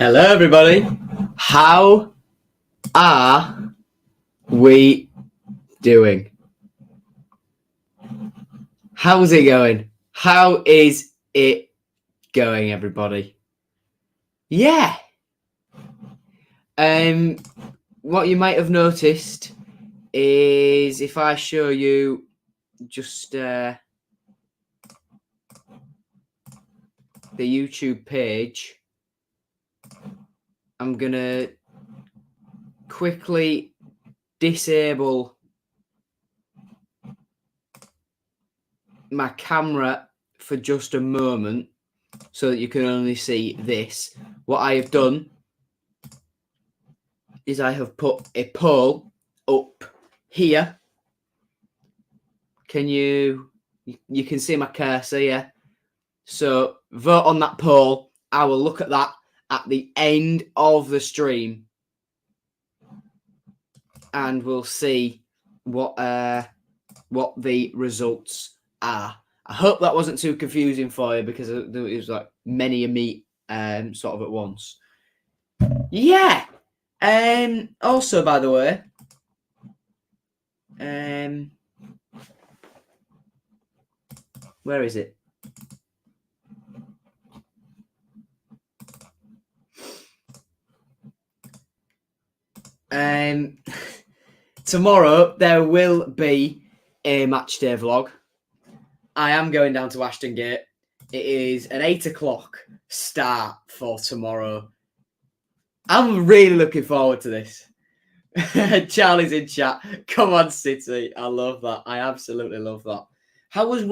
Hello, everybody. How are we doing? How's it going? How is it going, everybody? Yeah. What you might have noticed is if I show you just the YouTube page, I'm gonna quickly disable my camera for just a moment so that you can only see this. What I have done is I have put a poll up here. Can you can see my cursor, yeah? So vote on that poll. I will look at that at the end of the stream and we'll see what the results are. I hope that wasn't too confusing for you because it was like many a meet sort of at once. Yeah. Also, by the way, where is it? Tomorrow there will be a Matchday vlog. I am going down to Ashton Gate. It is an 8 o'clock start for tomorrow. I'm really looking forward to this. Charlie's in chat. Come on, City. I love that. I absolutely love that. How was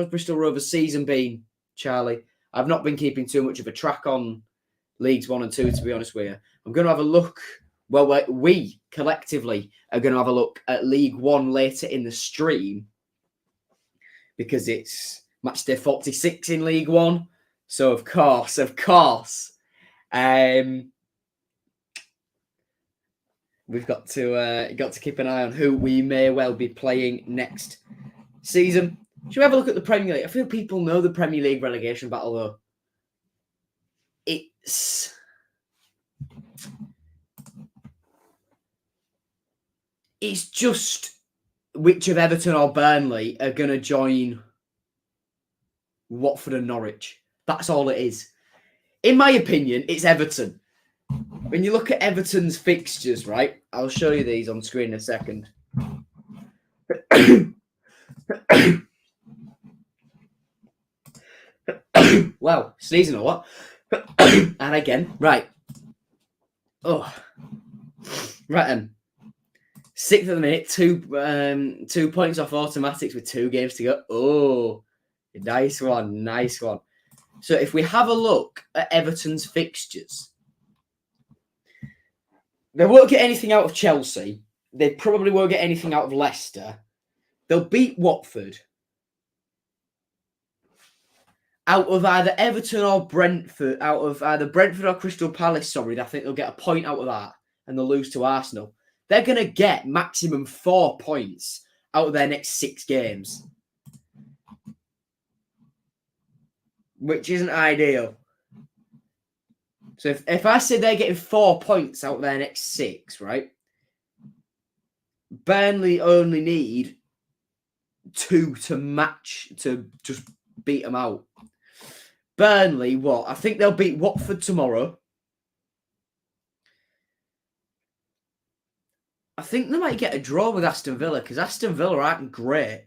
Bristol Rovers season been, Charlie? I've not been keeping too much of a track on Leagues 1 and 2, to be honest with you. I'm going to have a look. Well, we collectively are going to have a look at League 1 later in the stream because it's Matchday 46 in League 1. So, of course, we've got to keep an eye on who we may well be playing next season. Should we have a look at the Premier League? I feel people know the Premier League relegation battle, though. It's just which of Everton or Burnley are going to join Watford and Norwich. That's all it is. In my opinion, it's Everton. When you look at Everton's fixtures, right? I'll show you these on screen in a second. Wow, sneezing or what? And again, right. Oh, right then. 6th at the minute, 2 points off automatics with 2 games to go. Oh, nice one, nice one. So if we have a look at Everton's fixtures, they won't get anything out of Chelsea. They probably won't get anything out of Leicester. They'll beat Watford. Out of either Everton or Brentford, out of either Brentford or Crystal Palace, sorry, I think they'll get a point out of that and they'll lose to Arsenal. They're going to get maximum 4 points out of their next 6 games, which isn't ideal. So if I say they're getting 4 points out of their next 6, right? Burnley only need 2 to match, to just beat them out. Burnley, what? I think they'll beat Watford tomorrow. I think they might get a draw with Aston Villa because Aston Villa aren't great.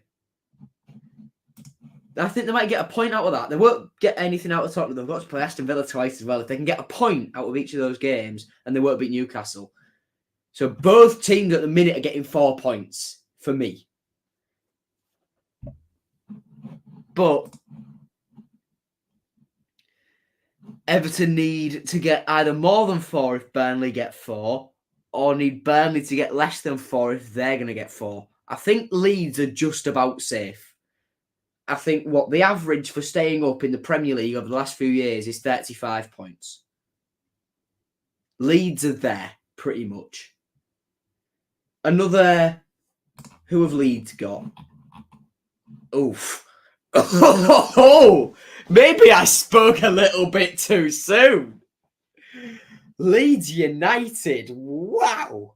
I think they might get a point out of that. They won't get anything out of Tottenham. They've got to play Aston Villa twice as well. If they can get a point out of each of those games, and they won't beat Newcastle. So both teams at the minute are getting 4 points for me. But Everton need to get either more than 4 if Burnley get 4, or need Burnley to get less than 4 if they're going to get 4. I think Leeds are just about safe. I think what the average for staying up in the Premier League over the last few years is 35 points. Leeds are there, pretty much. Another... Who have Leeds got? Oof. Oh, maybe I spoke a little bit too soon. Leeds United. Wow.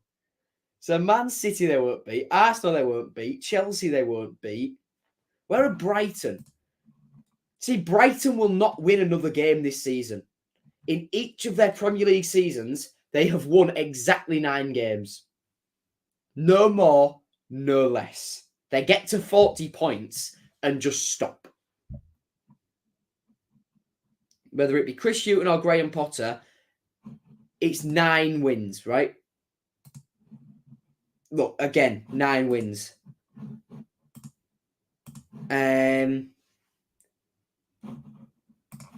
So Man City they won't beat. Arsenal they won't beat. Chelsea they won't beat. Where are Brighton? See, Brighton will not win another game this season. In each of their Premier League seasons, they have won exactly 9 games. No more, no less. They get to 40 points and just stop. Whether it be Chris Hughton or Graham Potter, it's 9 wins, right? Look, again, 9 wins.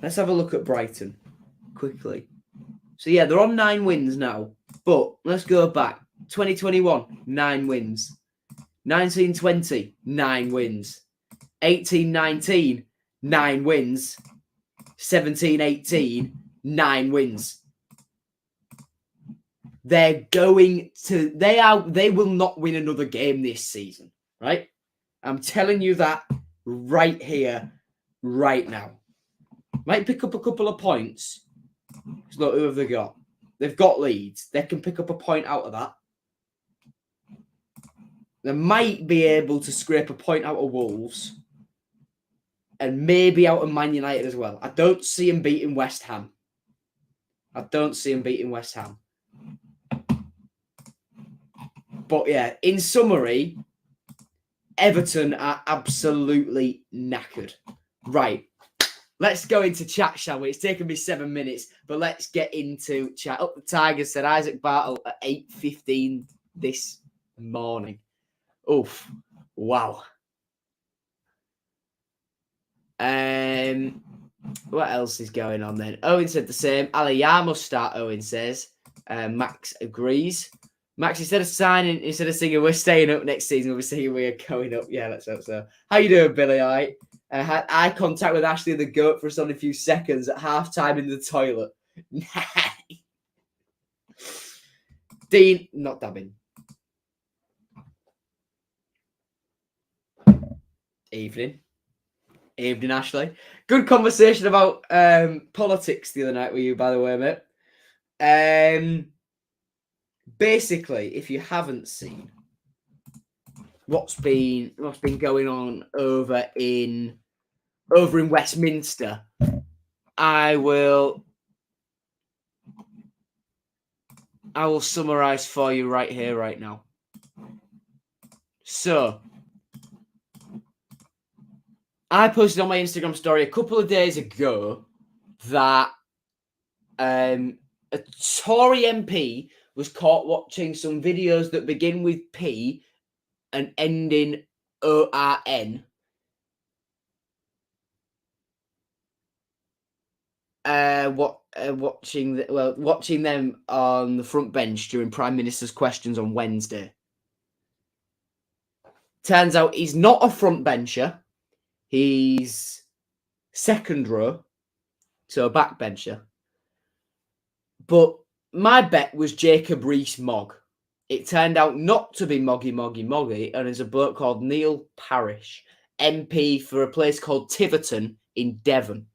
Let's have a look at Brighton quickly. So, yeah, they're on 9 wins now. But let's go back. 2021, 9 wins. 1920, 9 wins. 1819, 9 wins. 1718, 9 wins. They will not win another game this season, right? I'm telling you that right here, right now. Might pick up a couple of points. Look, who have they got? They've got Leeds. They can pick up a point out of that. They might be able to scrape a point out of Wolves. And maybe out of Man United as well. I don't see them beating West Ham. But yeah, in summary, Everton are absolutely knackered. Right. Let's go into chat, shall we? It's taken me 7 minutes, but let's get into chat. Up the Tigers said Isaac Bartle at 8:15 this morning. Oof. Wow. What else is going on then? Owen said the same. Aliyah must start, Owen says. Max agrees. Max, instead of singing, we're staying up next season, we'll be singing we're going up. Yeah, let's hope so. How you doing, Billy? All right? Had eye contact with Ashley the goat for only a few seconds at half-time in the toilet. Dean, not dabbing. Evening, Ashley. Good conversation about politics the other night with you, by the way, mate. Basically, if you haven't seen what's been going on over in Westminster, I will summarize for you right here, right now. So, I posted on my Instagram story a couple of days ago that a Tory MP was caught watching some videos that begin with P and end in ORN. Watching them on the front bench during Prime Minister's questions on Wednesday. Turns out he's not a front bencher. He's second row, so a backbencher. But my bet was Jacob Rees-Mogg. It turned out not to be Moggy, and there's a bloke called Neil Parish, MP for a place called Tiverton in Devon.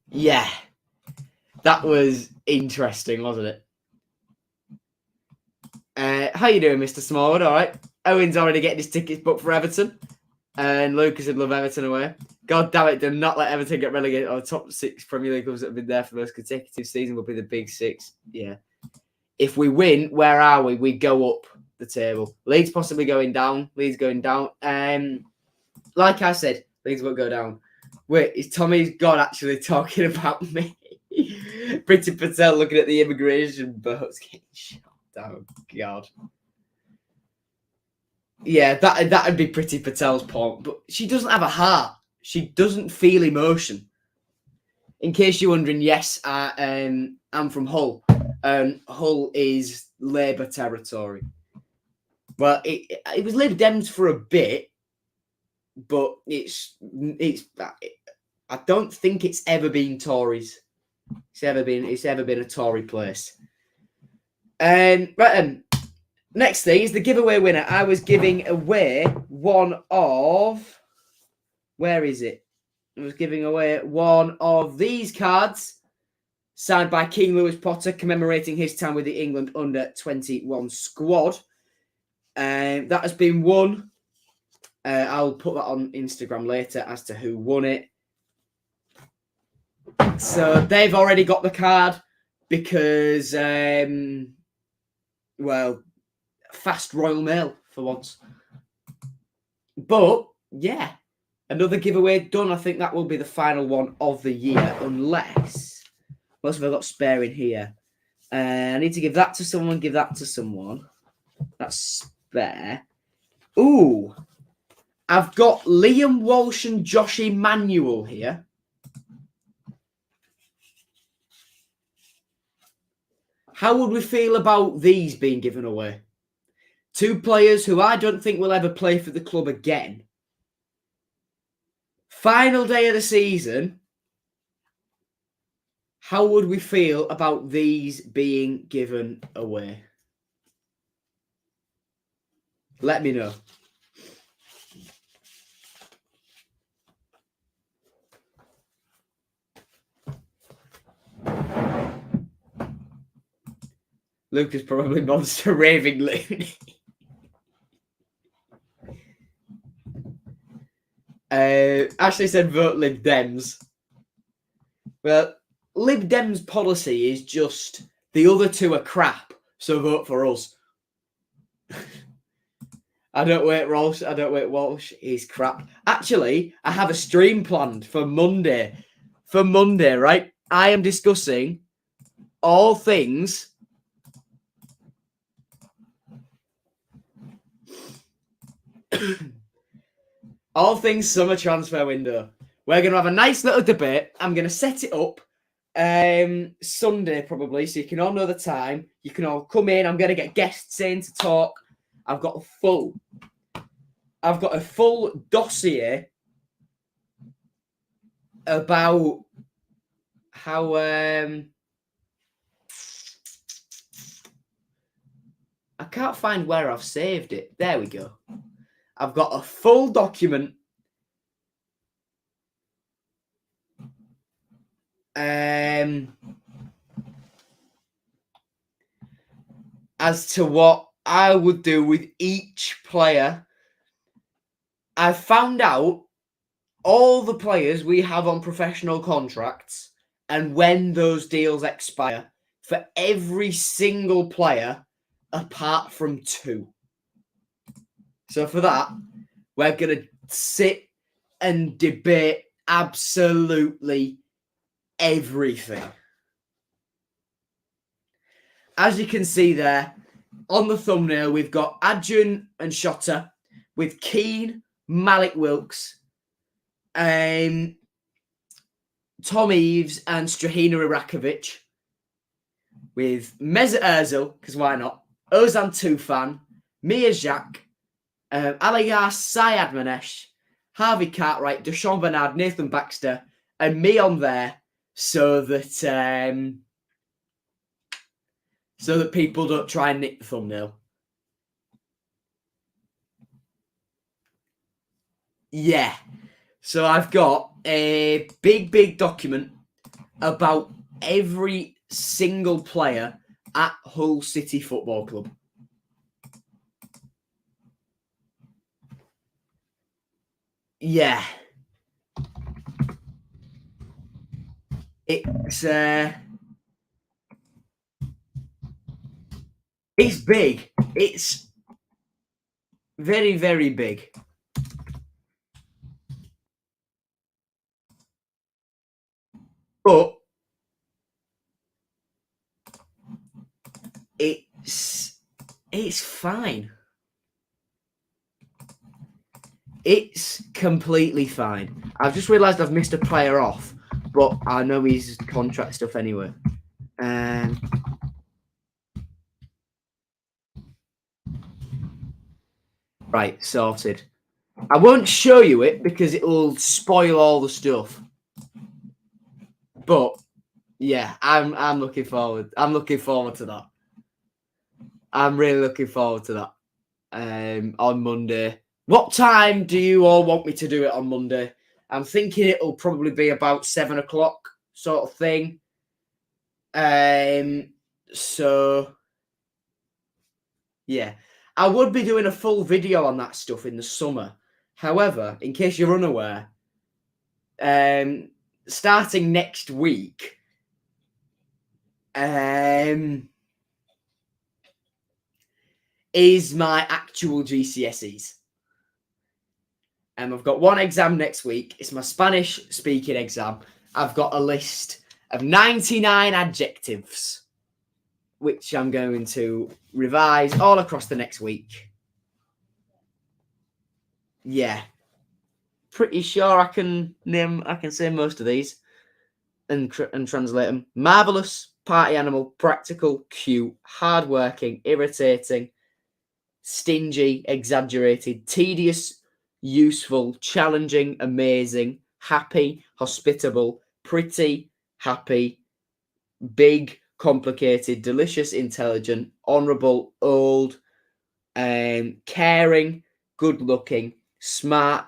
Yeah, that was interesting, wasn't it? How you doing, Mr. Smallwood? All right. Owen's already getting his tickets booked for Everton. And Lucas would love Everton away. God damn it, do not let Everton get relegated. Our top 6 Premier League clubs that have been there for the most consecutive season will be the big 6. Yeah. If we win, where are we? We go up the table. Leeds possibly going down. Leeds going down. Like I said, Leeds won't go down. Wait, is Tommy's God actually talking about me? Priti Patel looking at the immigration boats getting shot. Oh, God. Yeah, that would be Priti Patel's point. But she doesn't have a heart. She doesn't feel emotion. In case you're wondering, yes, I'm from Hull. Hull is Labour territory. Well, it was Lib Dems for a bit, but it's. I don't think it's ever been Tories. It's ever been a Tory place. Right. Next thing is the giveaway winner. I was giving away one of. Where is it? was giving away one of these cards signed by King Lewis Potter, commemorating his time with the England under-21 squad. That has been won. I'll put that on Instagram later as to who won it. So they've already got the card because, well, fast Royal Mail for once. But, yeah, another giveaway done. I think that will be the final one of the year, unless... What else have I got spare in here? I need to give that to someone, give that to someone. That's spare. Ooh. I've got Liam Walsh and Josh Emmanuel here. How would we feel about these being given away? Two players who I don't think will ever play for the club again. Final day of the season. How would we feel about these being given away? Let me know. Lucas probably monster raving loony. Ashley said vote Lib Dems. Well, Lib Dems policy is just the other two are crap, so vote for us. I don't wait Walsh. He's crap. Actually, I have a stream planned for Monday. For Monday, right? I am discussing all things all things summer transfer window. We're going to have a nice little debate. I'm going to set it up Sunday probably, so you can all know the time. You can all come in. I'm going to get guests in to talk. I've got a full dossier about how I can't find where I've saved it. There we go. I've got a full document as to what I would do with each player. I found out all the players we have on professional contracts and when those deals expire for every single player apart from two. So for that, we're going to sit and debate absolutely everything. As you can see there, on the thumbnail, we've got Adjun and Shotta with Keane, Malik Wilkes, Tom Eves and Strahina Irakovic, with Mesut Ozil, because why not, Ozan Tufan, Mia Jacques, Aligar Syed Manesh, Harvey Cartwright, Deshaun Bernard, Nathan Baxter, and me on there so that people don't try and nick the thumbnail. Yeah. So I've got a big document about every single player at Hull City Football Club. Yeah. It's big. It's very, very big. But it's fine. It's completely fine. I've just realised I've missed a player off, but I know he's contract stuff anyway. Right, sorted. I won't show you it because it will spoil all the stuff. But yeah, I'm looking forward. I'm looking forward to that. I'm really looking forward to that. On Monday. What time do you all want me to do it on Monday? I'm thinking it'll probably be about 7 o'clock sort of thing. So yeah, I would be doing a full video on that stuff in the summer. However, in case you're unaware, starting next week, is my actual GCSEs. I've got one exam next week. It's my Spanish speaking exam. I've got a list of 99 adjectives, which I'm going to revise all across the next week. Yeah. Pretty sure I can say most of these and translate them. Marvelous, party animal, practical, cute, hardworking, irritating, stingy, exaggerated, tedious, useful, challenging, amazing, happy, hospitable, pretty, happy, big, complicated, delicious, intelligent, honourable, old, caring, good-looking, smart,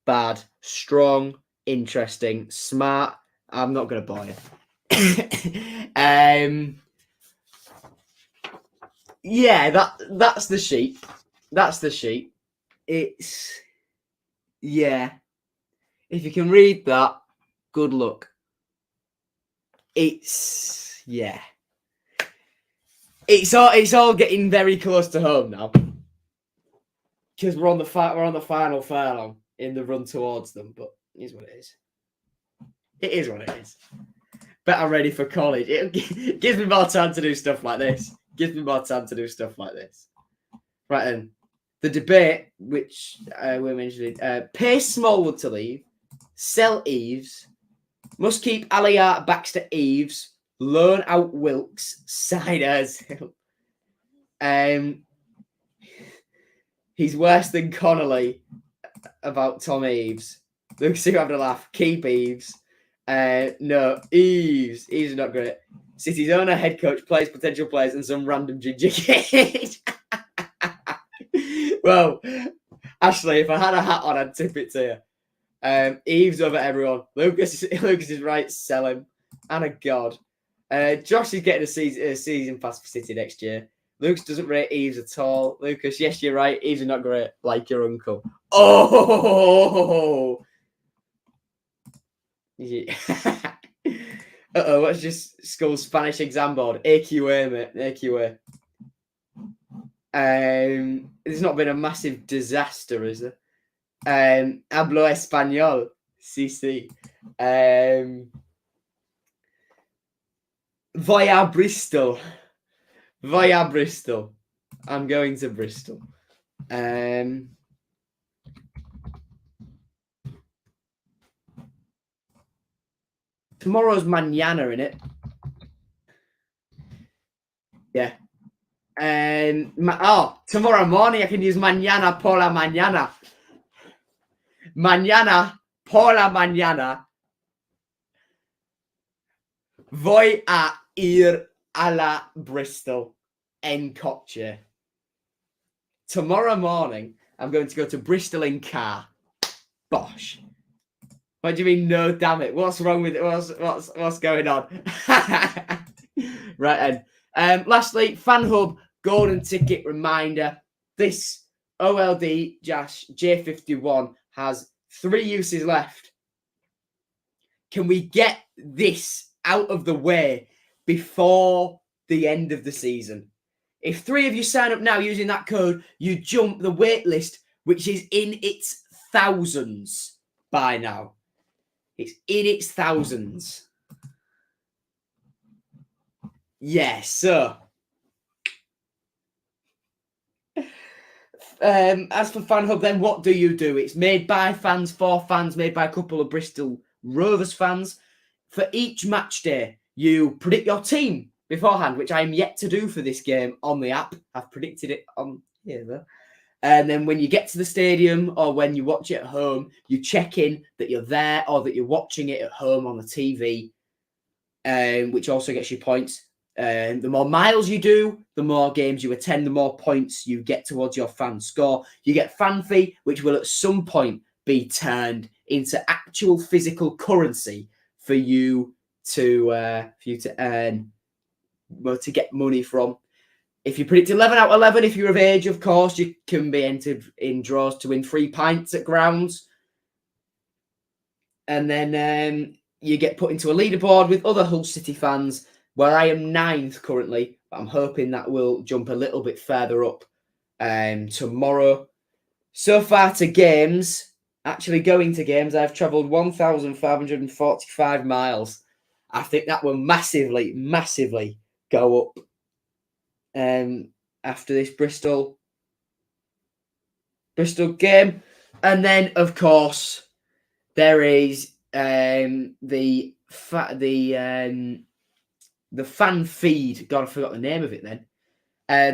bad, strong, interesting, smart. I'm not going to bore you. Yeah, that's the sheet. That's the sheet. It's, yeah. If you can read that, good luck. It's, yeah. It's all getting very close to home now, because we're on the final furlong in the run towards them. But it is what it is. It is what it is. Better ready for college. It gives me more time to do stuff like this. Right then, the debate, which we're mentioning, pay Smallwood to leave, sell Eves, must keep Aliyah Baxter Eves, loan out Wilkes, sign Ozil. He's worse than Connolly about Tom Eves. Lucas, you having a laugh. Keep Eves. No, Eves. Eves is not great. City's owner, head coach, players, potential players, and some random ginger kid. Well, Ashley, if I had a hat on, I'd tip it to you. Eves over everyone. Lucas is right. Sell him. And a god. Josh is getting a season pass for City next year. Lucas doesn't rate Eves at all. Lucas, yes, you're right. Eves are not great, like your uncle. Oh! Yeah. Uh-oh, what's just school Spanish exam board? AQA, mate. AQA. It's not been a massive disaster, is there? Hablo español. Sí, sí. Voy a Bristol. I'm going to Bristol. Tomorrow's mañana, innit? Yeah. Tomorrow morning I can use mañana por la mañana. Mañana por la mañana. Voy a ir a la Bristol en coche. Tomorrow morning, I'm going to go to Bristol in car. Bosh. What do you mean, no, damn it? What's wrong with it? What's going on? Right then. Lastly, FanHub golden ticket reminder. This OLD-J51 has 3 uses left. Can we get this out of the way before the end of the season? If 3 of you sign up now using that code, you jump the wait list, which is in its thousands by now. It's in its thousands. Yeah, so as for FanHub, then what do you do? It's made by fans for fans, made by a couple of Bristol Rovers fans. For each match day, you predict your team beforehand, which I am yet to do for this game on the app. I've predicted it on here, though. And then when you get to the stadium or when you watch it at home, you check in that you're there or that you're watching it at home on the TV, which also gets you points. The more miles you do, the more games you attend, the more points you get towards your fan score. You get fan fee, which will at some point be turned into actual physical currency for you to earn, well, to get money from. If you predict 11 out of 11, if you're of age, of course, you can be entered in draws to win 3 pints at grounds. And then you get put into a leaderboard with other Hull City fans, where I am 9th currently. But I'm hoping that will jump a little bit further up tomorrow. So far to games, actually going to games, I've travelled 1,545 miles. I think that will massively, massively go up after this Bristol game. And then, of course, there is the fan feed. God, I forgot the name of it then.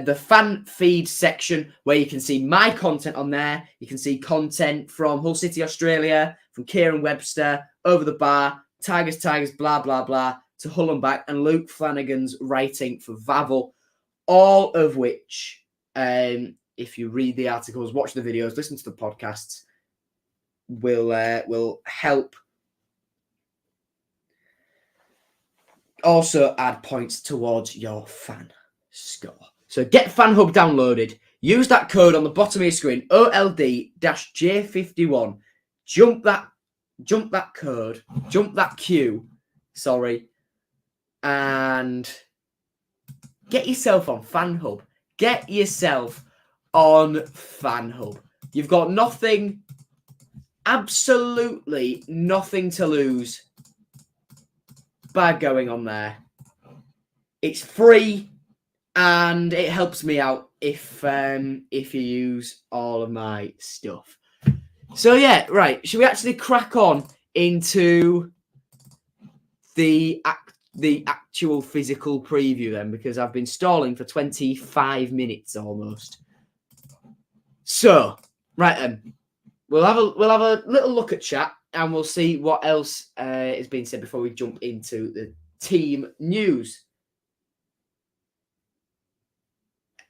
The fan feed section, where you can see my content on there. You can see content from Hull City, Australia, from Kieran Webster, Over the Bar, Tigers, blah, blah, blah, to Hull and back, and Luke Flanagan's writing for Vavel. All of which, if you read the articles, watch the videos, listen to the podcasts, will help also add points towards your fan score. So get FanHub downloaded. Use that code on the bottom of your screen, OLD-J51. Jump that code, jump that queue, and get yourself on FanHub. Get yourself on FanHub. You've got nothing, absolutely nothing to lose by going on there. It's free, and it helps me out if you use all of my stuff. So yeah, right. Should we actually crack on into the actual physical preview then? Because I've been stalling for 25 minutes almost. So right then, we'll have a little look at chat, and we'll see what else is being said before we jump into the team news.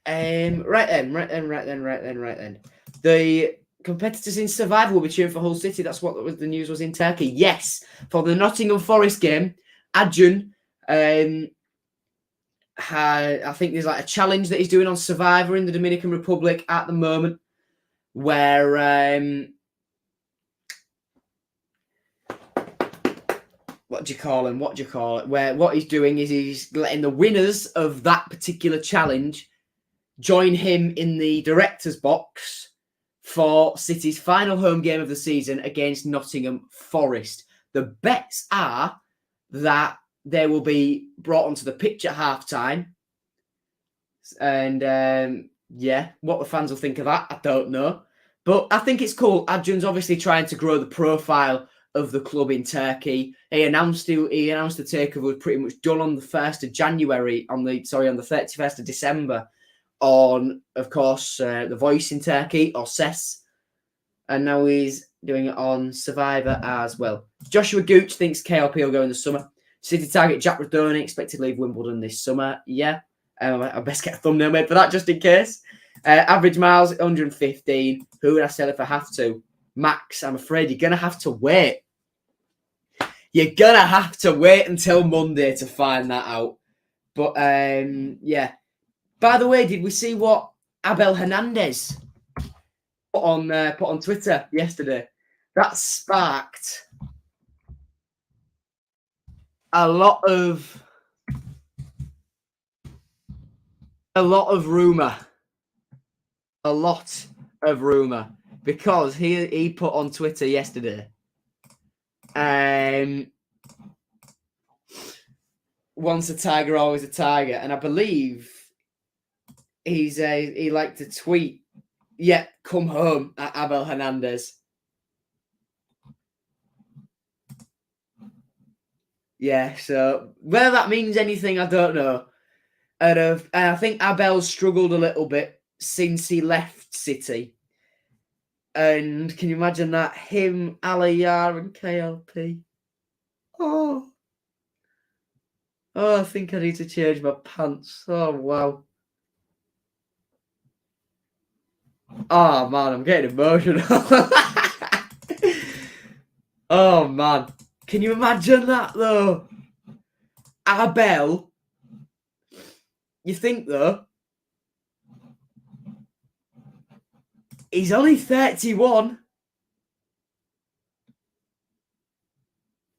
Right then. The competitors in Survivor will be cheering for Hull City. That's what the news was in Turkey. Yes, for the Nottingham Forest game, Adjun, I think there's like a challenge that he's doing on Survivor in the Dominican Republic at the moment, where what do you call it? Where what he's doing is he's letting the winners of that particular challenge join him in the director's box for City's final home game of the season against Nottingham Forest. The bets are that they will be brought onto the pitch at half-time. And, what the fans will think of that, I don't know. But I think it's cool. Adjun's obviously trying to grow the profile of the club in Turkey. He announced the takeover was pretty much done on the 1st of January, on the 31st of December, on, of course, The Voice in Turkey, or SES. And now he's doing it on Survivor as well. Joshua Gooch thinks KLP will go in the summer. City target Jack Rodoni, expected to leave Wimbledon this summer. Yeah, I best get a thumbnail made for that just in case. Average miles, 115. Who would I sell if I have to? Max, I'm afraid you're going to have to wait. You're going to have to wait until Monday to find that out. But, yeah. By the way, did we see what Abel Hernandez put on Twitter yesterday? That sparked a lot of rumor. A lot of rumor, because he put on Twitter yesterday, once a tiger, always a tiger, and I believe he liked to tweet, "Yeah, come home," at Abel Hernandez. Yeah, so whether that means anything, I don't know. And I think Abel's struggled a little bit since he left City. And can you imagine that? Him, Alayar, and KLP. Oh, I think I need to change my pants. Oh, wow. Oh, man, I'm getting emotional. Oh man, can you imagine that though? Abel, you think though? He's only 31.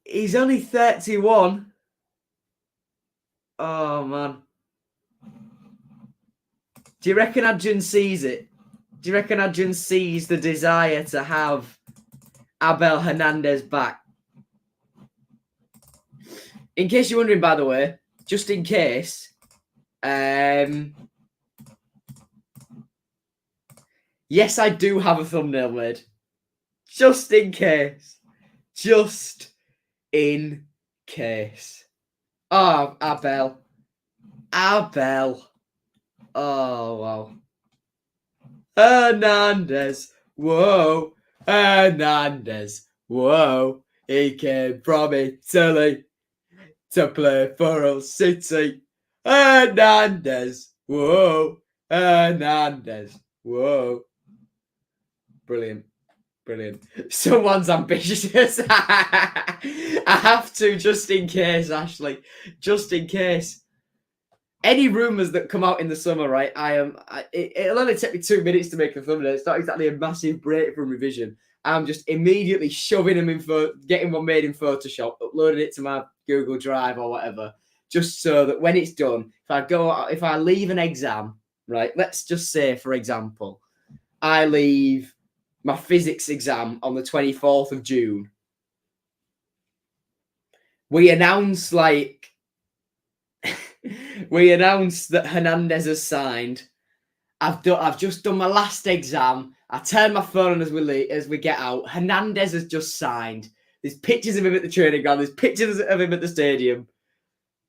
He's only 31. Oh man. Do you reckon Adrian sees it? Do you reckon Adrian sees the desire to have Abel Hernandez back? In case you're wondering, by the way, just in case, yes, I do have a thumbnail made. Just in case. Just in case. Oh, Abel. Abel. Oh, wow. Hernandez. Whoa. Hernandez. Whoa. He came from Italy to play for Hull City. Hernandez. Whoa. Hernandez. Whoa. Brilliant. Brilliant. Someone's ambitious. I have to, just in case, Ashley. Just in case. Any rumours that come out in the summer, right? It'll only take me 2 minutes to make a thumbnail. It's not exactly a massive break from revision. I'm just immediately shoving them in, getting one made in Photoshop, uploading it to my Google Drive or whatever, just so that when it's done, if I leave an exam, right? Let's just say, for example, I leave my physics exam on the 24th of June. We announce that Hernandez has signed. I've just done my last exam. I turn my phone on as we get out. Hernandez has just signed. There's pictures of him at the training ground. There's pictures of him at the stadium.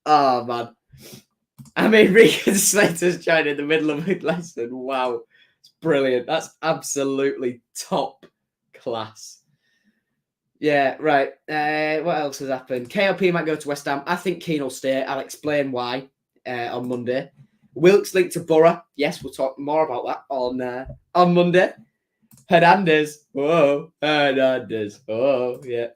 Oh man. I mean, Regan Slater's joined in the middle of a lesson. Wow. It's brilliant. That's absolutely top class. Yeah, right. What else has happened? KLP might go to West Ham. I think Keane will stay. I'll explain why on Monday. Wilkes linked to Borough. Yes, we'll talk more about that on Monday. Hernandez. Whoa. Hernandez. Oh, yeah.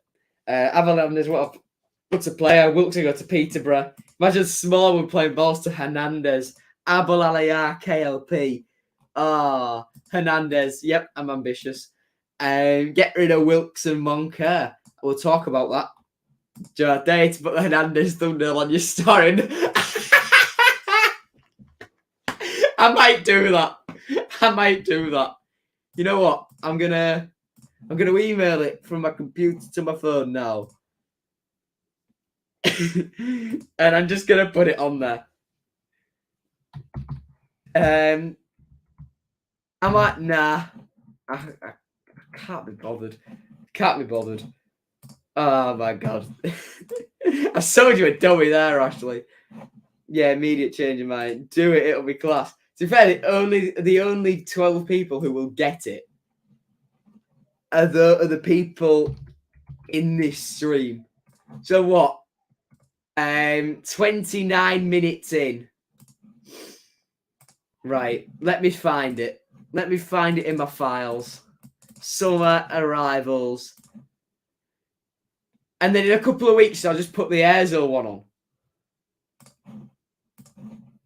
Abel Hernandez, what's a player? Wilkes will go to Peterborough. Imagine Smallwood playing balls to Hernandez. Abel Alayar, KLP. Hernandez. Yep, I'm ambitious. Get rid of Wilkes and Moncur. We'll talk about that. Do you dare to put the Hernandez thumbnail on your story? I might do that. You know what? I'm gonna email it from my computer to my phone now. And I'm just gonna put it on there. I might I can't be bothered. Oh my god. I sold you a dummy there, Ashley. Yeah, immediate change of mind. Do it, it'll be class. To be fair, the only 12 people who will get it are the people in this stream. So what? 29 minutes in. Right, let me find it. Let me find it in my files. Summer arrivals. And then in a couple of weeks, I'll just put the Airzo one on.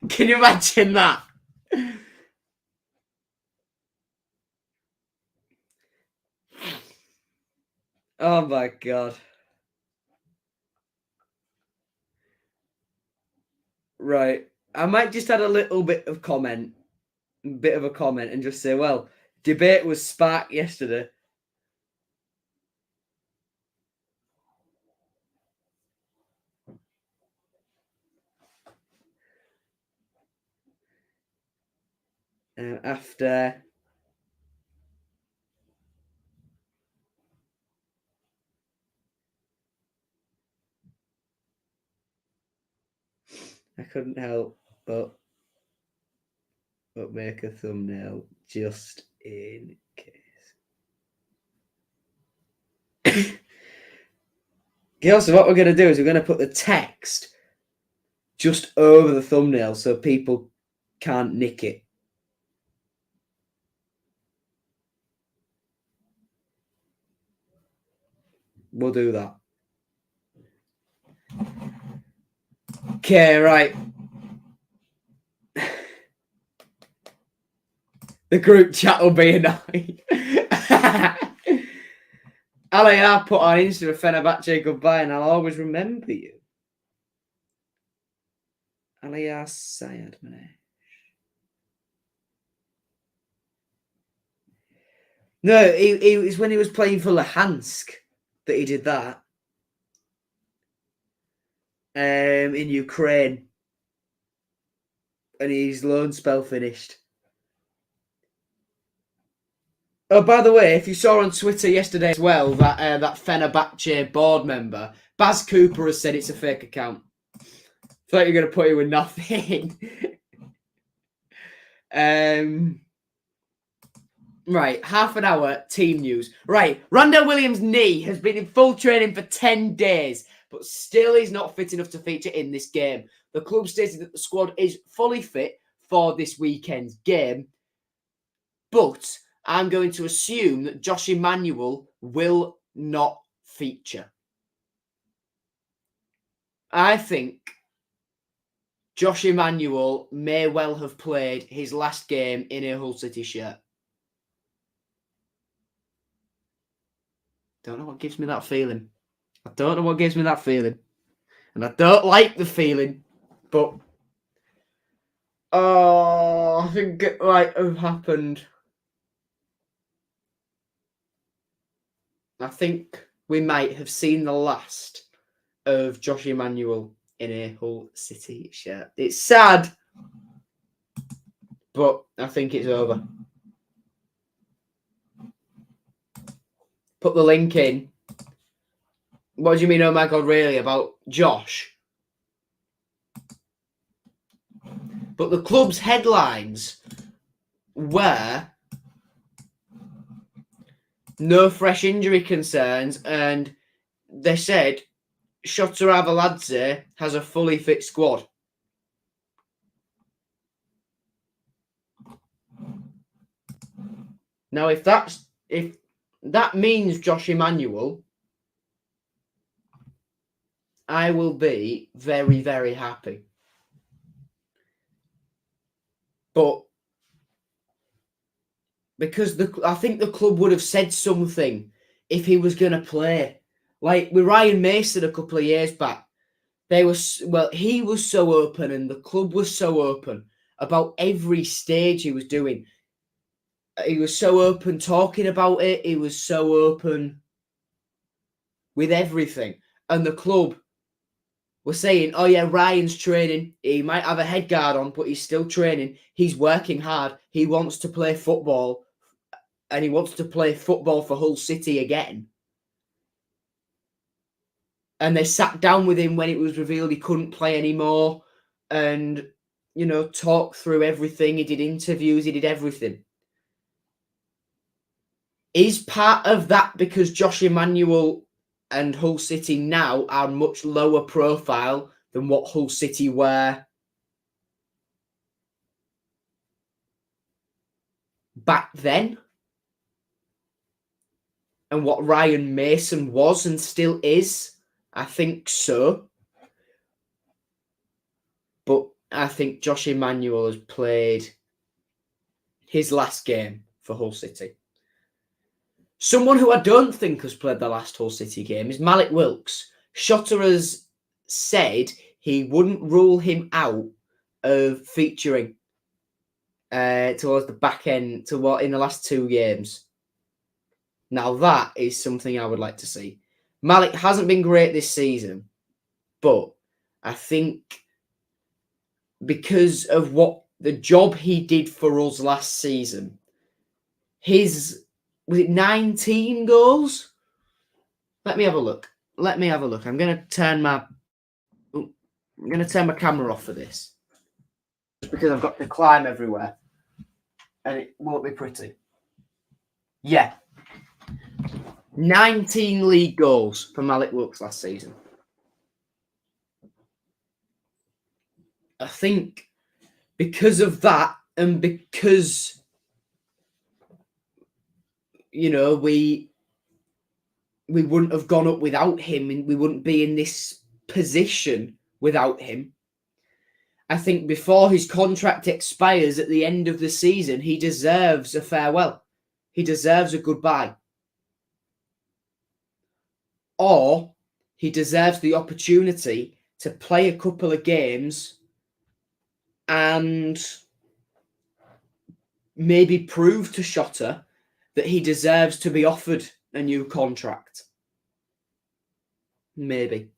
Can you imagine that? Oh my god. Right. I might just add a little bit of a comment and just say, well, debate was sparked yesterday. After I couldn't help but make a thumbnail just in case. Okay, so what we're going to do is we're going to put the text just over the thumbnail so people can't nick it. We'll do that. Okay, right. The group chat will be annoying. Ali, I put on Insta a Fenerbahce goodbye and I'll always remember you. Alias Sayed Mane. No, it was when he was playing for Luhansk that he did that. In Ukraine. And his loan spell finished. Oh, by the way, if you saw on Twitter yesterday as well, that Fenerbahce board member, Baz Cooper, has said it's a fake account. Thought you were going to put it with nothing. Right, half an hour, team news. Right, Randall Williams' knee has been in full training for 10 days, but still is not fit enough to feature in this game. The club stated that the squad is fully fit for this weekend's game, but I'm going to assume that Josh Emmanuel will not feature. I think Josh Emmanuel may well have played his last game in a Hull City shirt. Don't know what gives me that feeling. I don't know what gives me that feeling. And I don't like the feeling, but I think it might have happened. I think we might have seen the last of Josh Emmanuel in a Hull City shirt. It's sad, but I think it's over. Put the link in. What do you mean, oh my God, really, about Josh? But the club's headlines were no fresh injury concerns, and they said Shota Arveladze has a fully fit squad. Now, if that means Josh Emmanuel, I will be very, very happy. But because I think the club would have said something if he was going to play. Like with Ryan Mason a couple of years back, he was so open and the club was so open about every stage he was doing. He was so open talking about it. He was so open with everything. And the club were saying, oh yeah, Ryan's training. He might have a head guard on, but he's still training. He's working hard. He wants to play football. And he wants to play football for Hull City again. And they sat down with him when it was revealed he couldn't play anymore. And, talked through everything. He did interviews. He did everything. Is part of that because Josh Emmanuel and Hull City now are much lower profile than what Hull City were back then? And what Ryan Mason was and still is? I think so. But I think Josh Emmanuel has played his last game for Hull City. Someone who I don't think has played the last Hull City game is Malik Wilks. Shota has said he wouldn't rule him out of featuring towards the back end in the last 2 games. Now that is something I would like to see. Malik hasn't been great this season, but I think because of what the job he did for us last season, was it 19 goals? Let me have a look. I'm going to turn my camera off for this. Just because I've got to climb everywhere. And it won't be pretty. Yeah. 19 league goals for Malik Wilks last season. I think because of that and because, we we wouldn't have gone up without him, and we wouldn't be in this position without him. I think before his contract expires at the end of the season, he deserves a farewell. He deserves a goodbye. Or he deserves the opportunity to play a couple of games and maybe prove to Shota that he deserves to be offered a new contract. Maybe.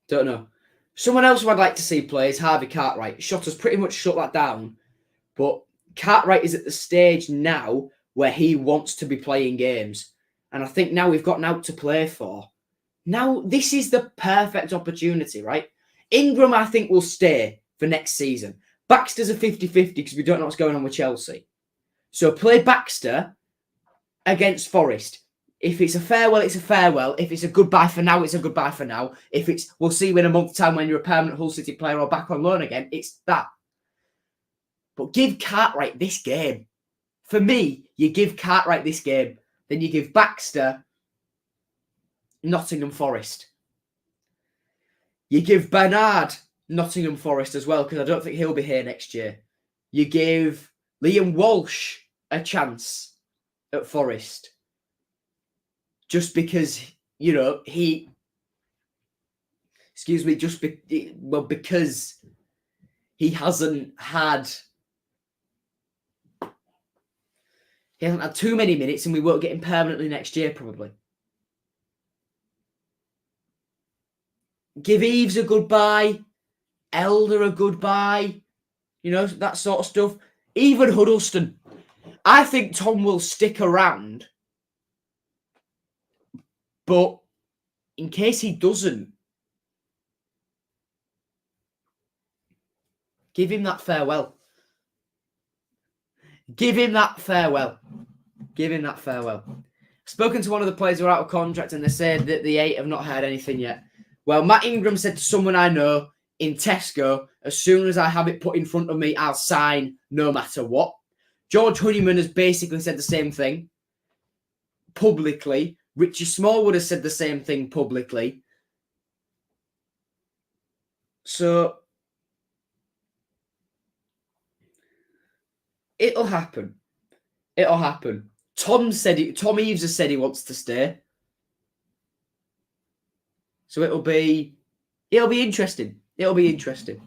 Don't know. Someone else who I'd like to see play is Harvey Cartwright. Shota's pretty much shut that down. But Cartwright is at the stage now where he wants to be playing games. And I think now we've got an out to play for. Now, this is the perfect opportunity, right? Ingram, I think, will stay for next season. Baxter's a 50-50 because we don't know what's going on with Chelsea. So play Baxter against Forest. If it's a farewell, it's a farewell. If it's a goodbye for now, it's a goodbye for now. If it's, we'll see you in a month's time when you're a permanent Hull City player or back on loan again, it's that. But give Cartwright this game. For me, you give Cartwright this game. Then you give Baxter Nottingham Forest. You give Bernard Nottingham Forest as well, because I don't think he'll be here next year. You give Liam Walsh a chance at Forest. Just because, you know, because he hasn't had too many minutes, and we won't get him permanently next year, probably. Give Eves a goodbye, Elder a goodbye, you know, that sort of stuff. Even Huddleston. I think Tom will stick around, but in case he doesn't, give him that farewell. Give him that farewell. Give him that farewell. Spoken to one of the players who are out of contract, and they said that the 8 have not heard anything yet. Well, Matt Ingram said to someone I know in Tesco, as soon as I have it put in front of me, I'll sign no matter what. George Honeyman has basically said the same thing publicly. Richie Smallwood has said the same thing publicly. So it'll happen. It'll happen. Tom Eves has said he wants to stay. So it'll be interesting. It'll be interesting.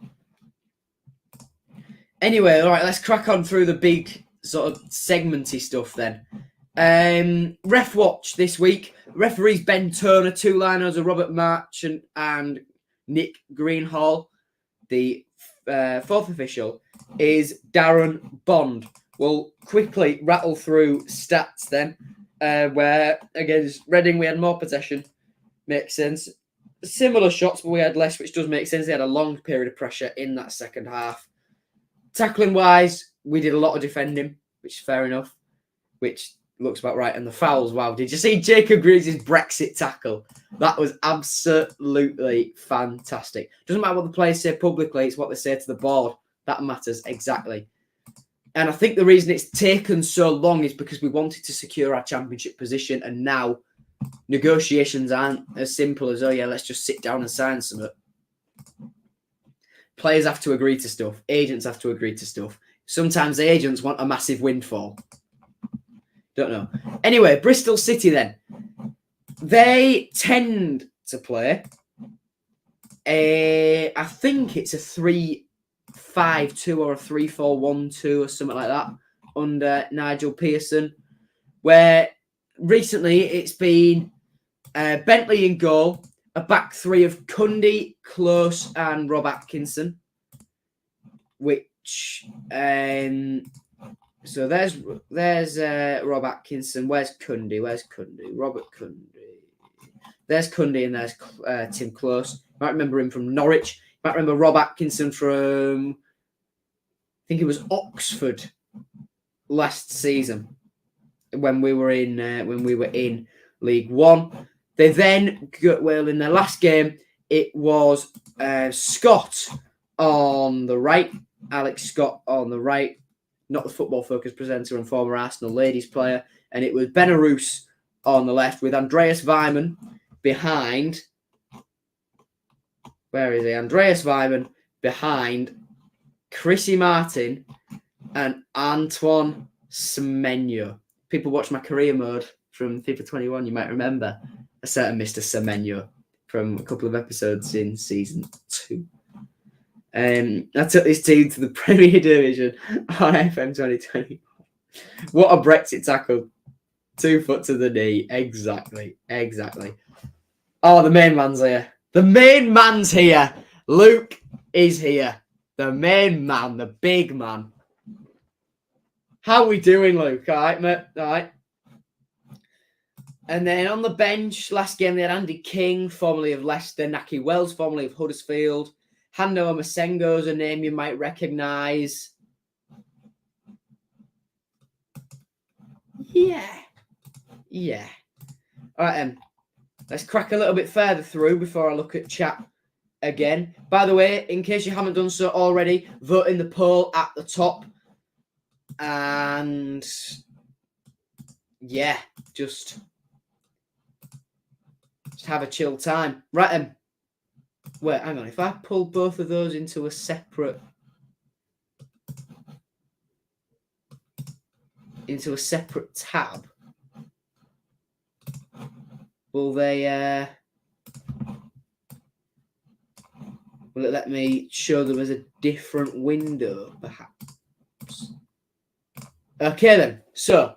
Anyway, all right, let's crack on through the big sort of segmenty stuff then. Ref watch this week. Referees Ben Turner, 2 liners of Robert March and Nick Greenhall. The 4th official is Darren Bond. We'll quickly rattle through stats then, where against Reading we had more possession. Makes sense. Similar shots, but we had less, which does make sense. They had a long period of pressure in that second half. Tackling wise, we did a lot of defending, which is fair enough, which looks about right. And the fouls, wow. Did you see Jacob Greaves' Brexit tackle? That was absolutely fantastic. Doesn't matter what the players say publicly, it's what they say to the board. That matters exactly. And I think the reason it's taken so long is because we wanted to secure our championship position, and now negotiations aren't as simple as, oh yeah, let's just sit down and sign something. Players have to agree to stuff. Agents have to agree to stuff. Sometimes the agents want a massive windfall. Don't know. Anyway, Bristol City then. They tend to play I think it's a 3-5-2 or a 3-4-1-2 or something like that under Nigel Pearson, where recently it's been Bentley in goal, a back 3 of Cundy, Close and Rob Atkinson, which so there's Rob Atkinson. Where's Cundy? Robert Cundy. There's Cundy and there's Tim Close. You might remember him from Norwich. You might remember Rob Atkinson from, I think it was Oxford last season when we were in League One. They then got, well, in their last game, it was Scott on the right, Alex Scott on the right, not the Football Focus presenter and former Arsenal ladies player, and it was Benarouz on the left with Andreas Weimann behind. Where is he? Andreas Weimann behind Chrissy Martin and Antoine Semenyo. People watch my career mode from FIFA 21. You might remember a certain Mr. Semenyo from a couple of episodes in season 2. I took this team to the Premier Division on FM 2020. What a Brexit tackle. 2 foot to the knee. Exactly. Oh, the main man's here. The main man's here. Luke is here. The main man, the big man. How are we doing, Luke? All right, mate. All right. And then on the bench, last game, they had Andy King, formerly of Leicester, Naki Wells, formerly of Huddersfield. Hando Amasengo is a name you might recognise. Yeah. All right, then. Let's crack a little bit further through before I look at chat again. By the way, in case you haven't done so already, vote in the poll at the top. And yeah, just have a chill time. Right, then. Wait, hang on. If I pull both of those into a separate tab, will they will it let me show them as a different window, perhaps? Okay, then. So,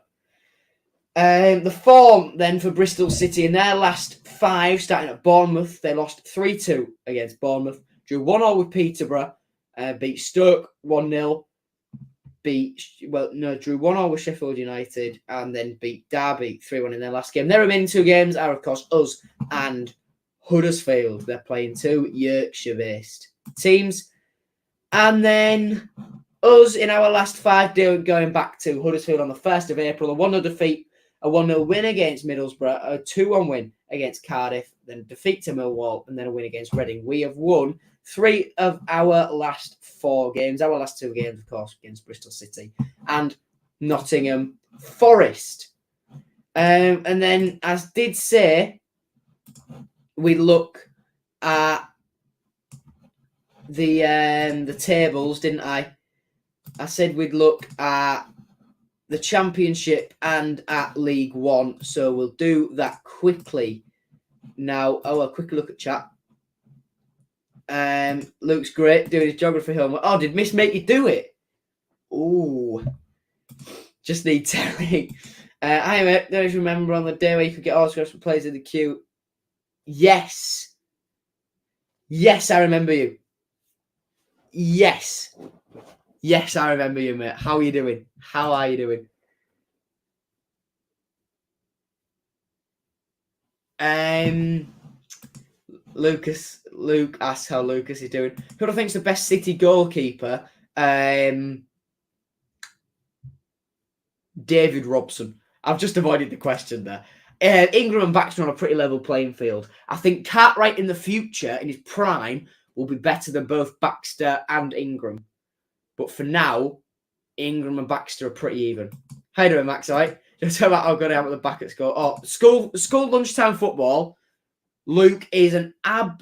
the form then for Bristol City in their last 5, starting at Bournemouth, they lost 3-2 against Bournemouth, drew 1-0 with Peterborough, beat Stoke 1-0, drew 1-0 with Sheffield United, and then beat Derby 3-1 in their last game. Their remaining 2 games are, of course, us and Huddersfield. They're playing 2 Yorkshire-based teams. And then us in our last 5 going back to Huddersfield on the 1st of April, a 1-0 defeat, a 1-0 win against Middlesbrough, a 2-1 win against Cardiff, then defeat to Millwall, and then a win against Reading. We have won 3 of our last 4 games. Our last 2 games, of course, against Bristol City and Nottingham Forest. And then, as did say, we look at the tables, didn't I? I said we'd look at the Championship and at League One. So we'll do that quickly now. Oh, a quick look at chat. Luke's great doing his geography homework. Oh, did Miss make you do it? Ooh. Just need telling. I don't you remember on the day where you could get autographs for players in the queue? Yes. Yes, I remember you. Yes, I remember you, mate. How are you doing? Luke asks how Lucas is doing. Who do I think's the best City goalkeeper? David Robson. I've just avoided the question there. Ingram and Baxter on a pretty level playing field. I think Cartwright in the future, in his prime, will be better than both Baxter and Ingram. But for now, Ingram and Baxter are pretty even. How you doing, Max? All right? Just tell about how good I am at the back at school. Oh, school lunchtime football. Luke is an absolute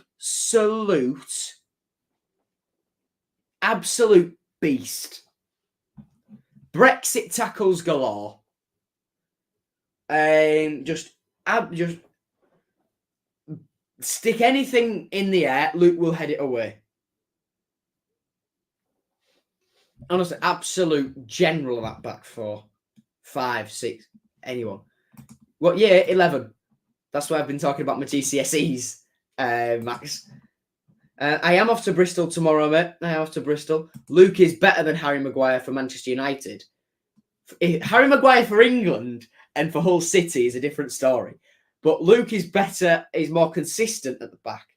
beast. Brexit tackles galore. Just stick anything in the air, Luke will head it away. Honestly, absolute general of that back 4, 5, 6, anyone. What year? 11. That's why I've been talking about my GCSEs, Max. I am off to Bristol tomorrow, mate. Luke is better than Harry Maguire for Manchester United. Harry Maguire for England and for Hull City is a different story. But Luke is better, is more consistent at the back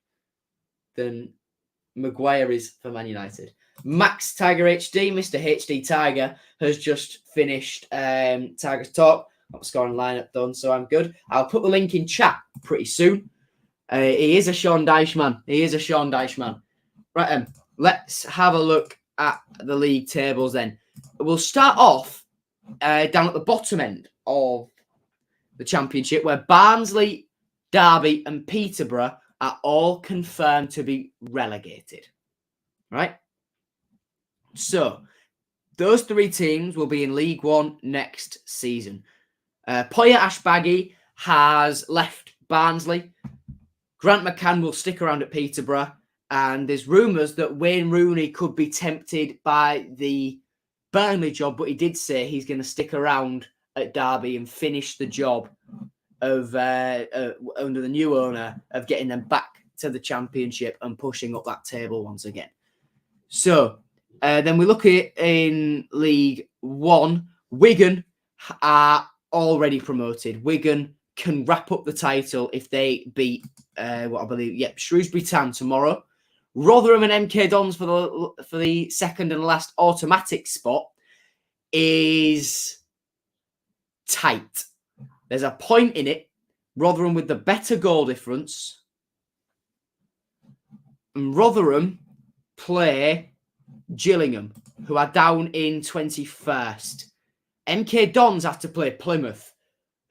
than Maguire is for Man United. Max Tiger HD, Mr. HD Tiger, has just finished Tiger's Talk. Got the scoring lineup done, so I'm good. I'll put the link in chat pretty soon. He is a Sean Dyche man. Right then, let's have a look at the league tables then. We'll start off down at the bottom end of the Championship, where Barnsley, Derby and Peterborough are all confirmed to be relegated. Right? So, those 3 teams will be in League One next season. Poya Ashbaggy has left Barnsley. Grant McCann will stick around at Peterborough. And there's rumours that Wayne Rooney could be tempted by the Burnley job, but he did say he's going to stick around at Derby and finish the job of under the new owner of getting them back to the Championship and pushing up that table once again. So then we look at League 1. Wigan are already promoted. Wigan can wrap up the title if they beat Shrewsbury Town tomorrow. Rotherham and MK Dons for the second and last automatic spot is tight. There's a point in it. Rotherham with the better goal difference. And Rotherham play Gillingham, who are down in 21st. MK Dons have to play Plymouth,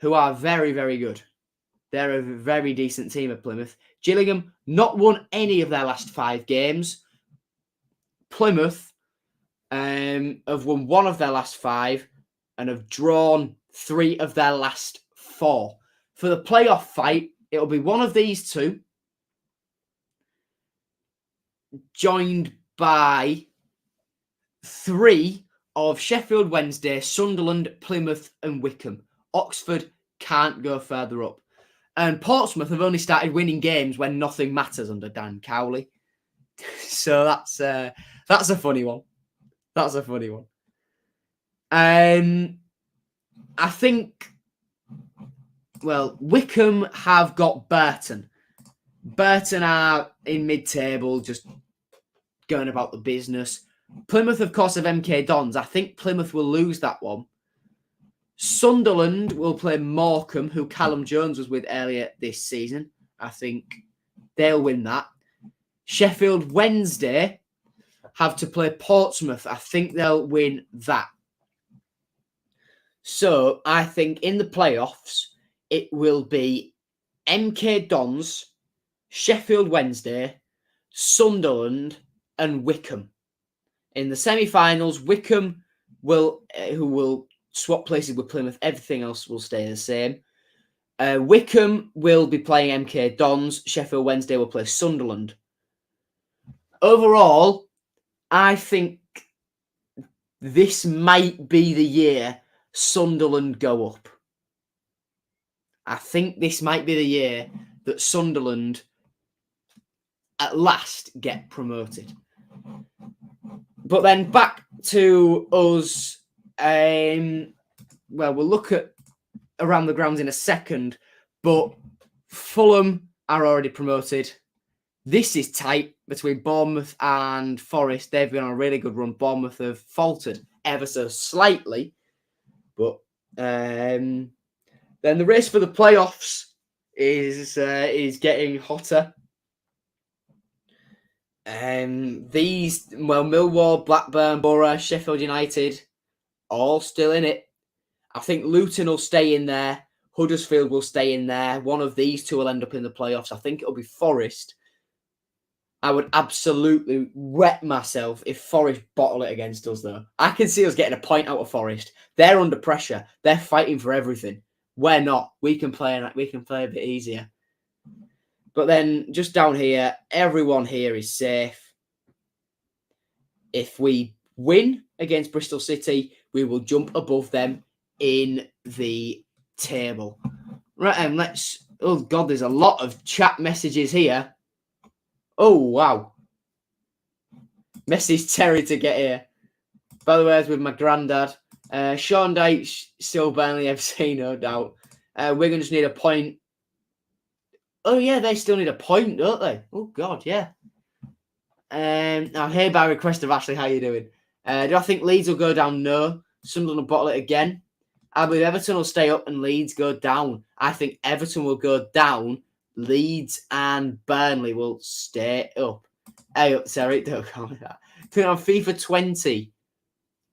who are very, very good. They're a very decent team at Plymouth. Gillingham not won any of their last 5 games. Plymouth have won 1 of their last 5 and have drawn 3 of their last 4. For the playoff fight, it'll be one of these 2, joined by 3 of Sheffield Wednesday, Sunderland, Plymouth and Wycombe. Oxford can't go further up. And Portsmouth have only started winning games when nothing matters under Dan Cowley. So that's a funny one. That's a funny one. I think, Wycombe have got Burton. Burton are in mid-table, just going about the business. Plymouth, of course, have MK Dons. I think Plymouth will lose that one. Sunderland will play Morecambe, who Callum Jones was with earlier this season. I think they'll win that. Sheffield Wednesday have to play Portsmouth. I think they'll win that. So I think in the playoffs, it will be MK Dons, Sheffield Wednesday, Sunderland and Wycombe. In the semi-finals, Wycombe who will swap places with Plymouth. Everything else will stay the same. Wycombe will be playing MK Dons. Sheffield Wednesday will play Sunderland. Overall, I think this might be the year Sunderland go up. I think this might be the year that Sunderland at last get promoted. But then back to us. We'll look at around the grounds in a second, but Fulham are already promoted. This is tight between Bournemouth and Forest. They've been on a really good run. Bournemouth have faltered ever so slightly, but then the race for the playoffs is getting hotter. Millwall, Blackburn, Borough, Sheffield United, all still in it. I think Luton will stay in there. Huddersfield will stay in there. One of these 2 will end up in the playoffs. I think it'll be Forest. I would absolutely wet myself if Forest bottle it against us, though. I can see us getting a point out of Forest. They're under pressure. They're fighting for everything. We're not. We can play a bit easier. But then just down here, everyone here is safe. If we win against Bristol City, we will jump above them in the table. Right, and oh God, there's a lot of chat messages here. Oh, wow. Message Terry to get here. By the way, I was with my granddad. Sean Dyche, still Burnley FC, no doubt. We're going to just need a point. Oh, yeah, they still need a point, don't they? Oh, God, yeah. Now, here by request of Ashley, how you doing? Do I think Leeds will go down? No. Sunderland will bottle it again. I believe Everton will stay up and Leeds go down. I think Everton will go down. Leeds and Burnley will stay up. Hey, sorry, don't call me that. Currently on FIFA 20.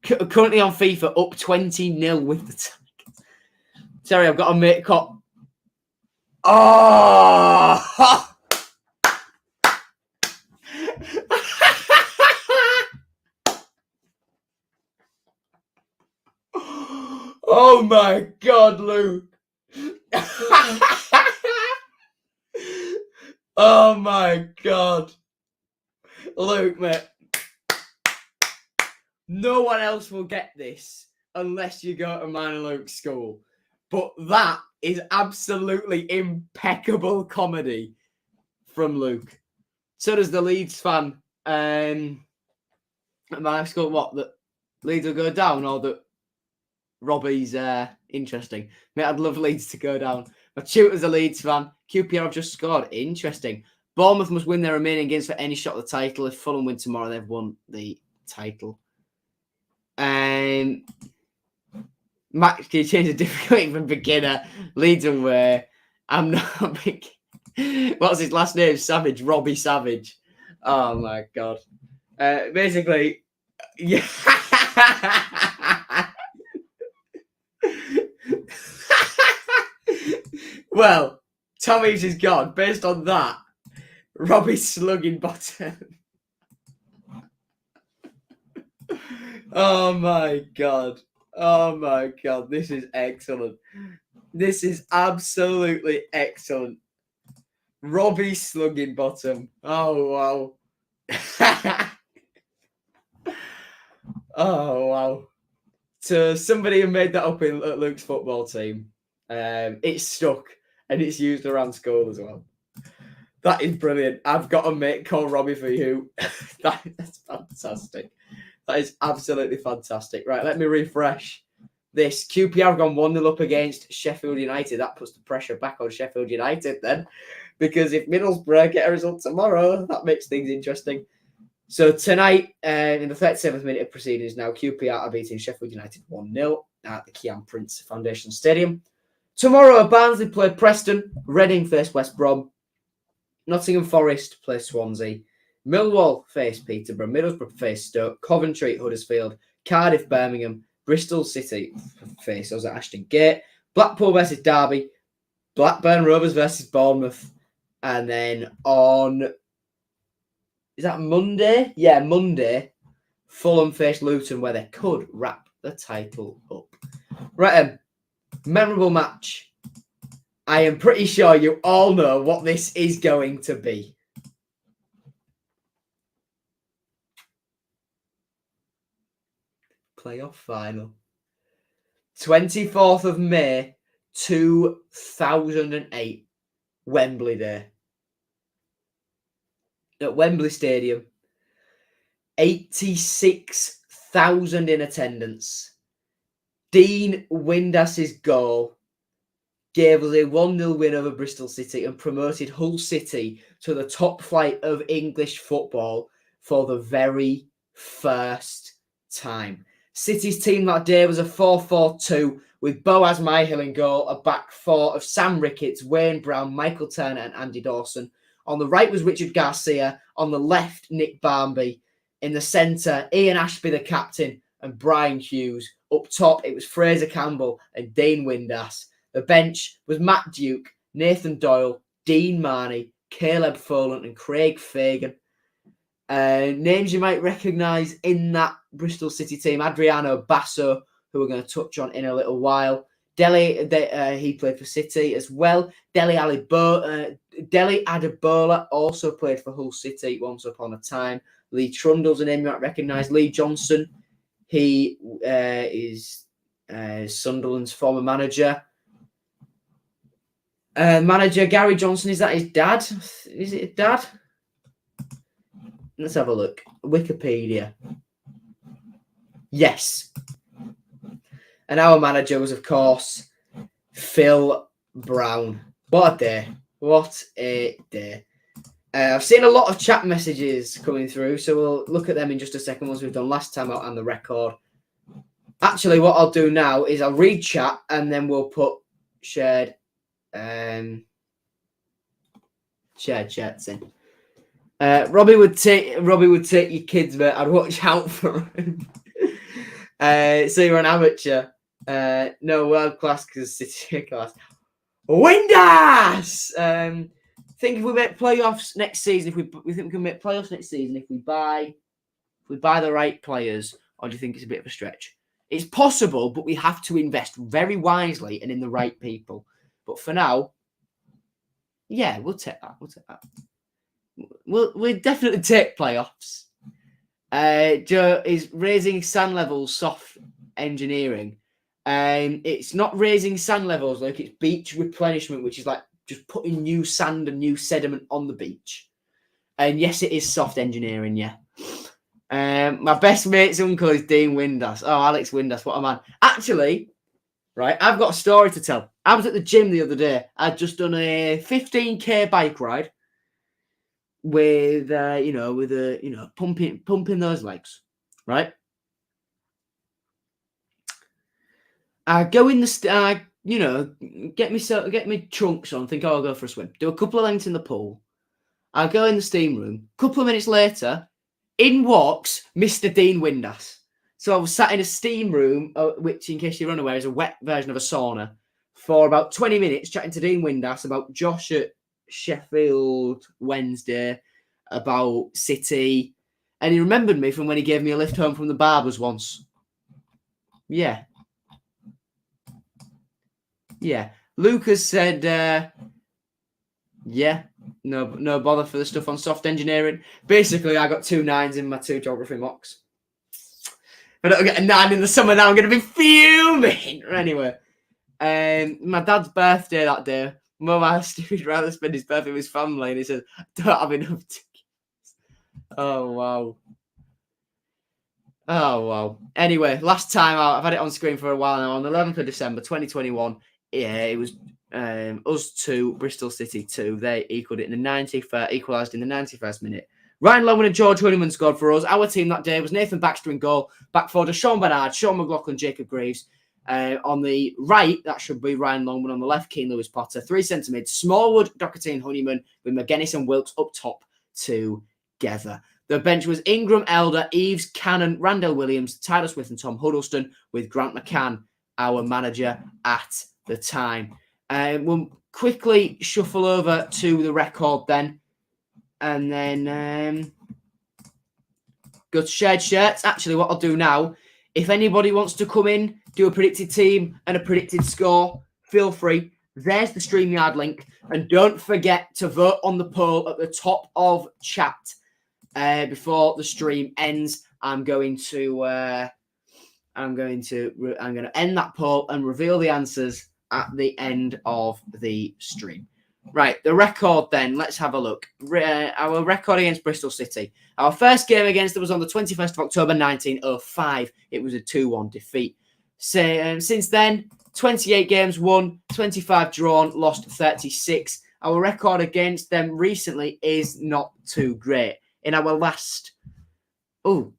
Currently on FIFA, up 20-0 with the Tigers. Sorry, I've got a mate cop. Oh! Oh my God, Luke. Oh my God. Luke, mate. No one else will get this unless you go to mine and Luke's school. But that is absolutely impeccable comedy from Luke. So does the Leeds fan. At my school, what? That Leeds will go down or that Robbie's interesting? Mate, I'd love Leeds to go down. My tutor's a Leeds fan. QPR have just scored. Interesting. Bournemouth must win their remaining games for any shot at the title. If Fulham win tomorrow, they've won the title. Max, can you change the difficulty from beginner? Leeds away. I'm not big. What's his last name? Savage. Robbie Savage. Oh my God. Basically, yeah. Well, Tommy's is gone. Based on that, Robbie's slugging bottom. Oh my God. Oh my God. This is excellent. This is absolutely excellent. Robbie slugging bottom. Oh, wow. Oh, wow. So somebody who made that up in Luke's football team. It's stuck and it's used around school as well. That is brilliant. I've got a mate called Robbie for you. That's fantastic. That is absolutely fantastic. Right, let me refresh this. QPR have gone 1-0 up against Sheffield United. That puts the pressure back on Sheffield United then. Because if Middlesbrough get a result tomorrow, that makes things interesting. So tonight, in the 37th minute of proceedings now, QPR are beating Sheffield United 1-0 at the Kian Prince Foundation Stadium. Tomorrow, Barnsley play Preston, Reading face West Brom, Nottingham Forest play Swansea, Millwall face Peterborough, Middlesbrough face Stoke, Coventry Huddersfield, Cardiff Birmingham, Bristol City face us at Ashton Gate, Blackpool versus Derby, Blackburn Rovers versus Bournemouth, and then on, is that Monday? Yeah, Monday, Fulham face Luton, where they could wrap the title up. Right, memorable match. I am pretty sure you all know what this is going to be. Playoff final. 24th of May, 2008. Wembley Day. At Wembley Stadium. 86,000 in attendance. Dean Windas's goal gave us a 1-0 win over Bristol City and promoted Hull City to the top flight of English football for the very first time. City's team that day was a 4-4-2 with Boaz Myhill in goal, a back four of Sam Ricketts, Wayne Brown, Michael Turner and Andy Dawson. On the right was Richard Garcia, on the left Nick Barmby. In the centre, Ian Ashby the captain and Brian Hughes. Up top, it was Fraser Campbell and Dean Windass. The bench was Matt Duke, Nathan Doyle, Dean Marney, Caleb Foland and Craig Fagan. Names you might recognise in that Bristol City team. Adriano Basso, who we're going to touch on in a little while. He played for City as well. Dele Adebola also played for Hull City once upon a time. Lee Trundle's a name you might recognise. Lee Johnson, he is Sunderland's former manager. Manager Gary Johnson, is that his dad? Is it his dad? Let's have a look. Wikipedia. Yes. And our manager was, of course, Phil Brown. What a day. What a day. I've seen a lot of chat messages coming through, so we'll look at them in just a second once we've done last time out on the record. Actually, what I'll do now is I'll read chat and then we'll put shared chats in. Robbie would take your kids, but I'd watch out for him. So you're an amateur. No, world class because City class. Windass! Think if we make playoffs next season, if we think we can make playoffs next season if we buy the right players, or do you think it's a bit of a stretch? It's possible, but we have to invest very wisely and in the right people. But for now, yeah, we'll take that. We'll definitely take playoffs. Joe is raising sand levels, soft engineering. It's not raising sand levels, like it's beach replenishment, which is like just putting new sand and new sediment on the beach. And yes, it is soft engineering, yeah. My best mate's uncle is Dean Windass. Oh, Alex Windass, what a man. Actually, right, I've got a story to tell. I was at the gym the other day. I'd just done a 15k bike ride with pumping those legs, right? I go in the get me trunks on, think, I'll go for a swim. Do a couple of lengths in the pool. I go in the steam room. A couple of minutes later, in walks Mr. Dean Windass. So I was sat in a steam room, which, in case you're unaware, is a wet version of a sauna, for about 20 minutes chatting to Dean Windass about Josh at Sheffield Wednesday, about City. And he remembered me from when he gave me a lift home from the barbers once. Yeah. Yeah. Lucas said, yeah, no bother for the stuff on soft engineering. Basically, I got 2 9s in my 2 geography mocks. If I don't get a 9 in the summer now, I'm going to be fuming. Anyway, my dad's birthday that day. Mum asked if he'd rather spend his birthday with his family, and he said, I don't have enough tickets. Oh, wow. Oh, wow. Anyway, last time out, I've had it on screen for a while now. On the 11th of December, 2021, yeah, it was us 2, Bristol City 2. They equaled it in the 91st, equalised in the 91st minute. Ryan Longman and George Honeyman scored for us. Our team that day was Nathan Baxter in goal. Back forward, Sean Bernard, Sean McLaughlin, Jacob Greaves. On the right, that should be Ryan Longman. On the left, Keane Lewis Potter. 3 centre mids, Smallwood, Doherty and Honeyman, with McGuinness and Wilkes up top together. The bench was Ingram, Elder, Eves, Cannon, Randall Williams, Tyler Smith and Tom Huddleston, with Grant McCann, our manager at the time. We'll quickly shuffle over to the record then, and then go to shared shirts. Actually, what I'll do now, if anybody wants to come in, do a predicted team and a predicted score, feel free. There's the StreamYard link. And don't forget to vote on the poll at the top of chat. Before the stream ends, I'm going to end that poll and reveal the answers at the end of the stream. Right, the record then. Let's have a look. Our record against Bristol City. Our first game against them was on the 21st of October, 1905. It was a 2-1 defeat. Since then, 28 games won, 25 drawn, lost 36. Our record against them recently is not too great. In our last 1,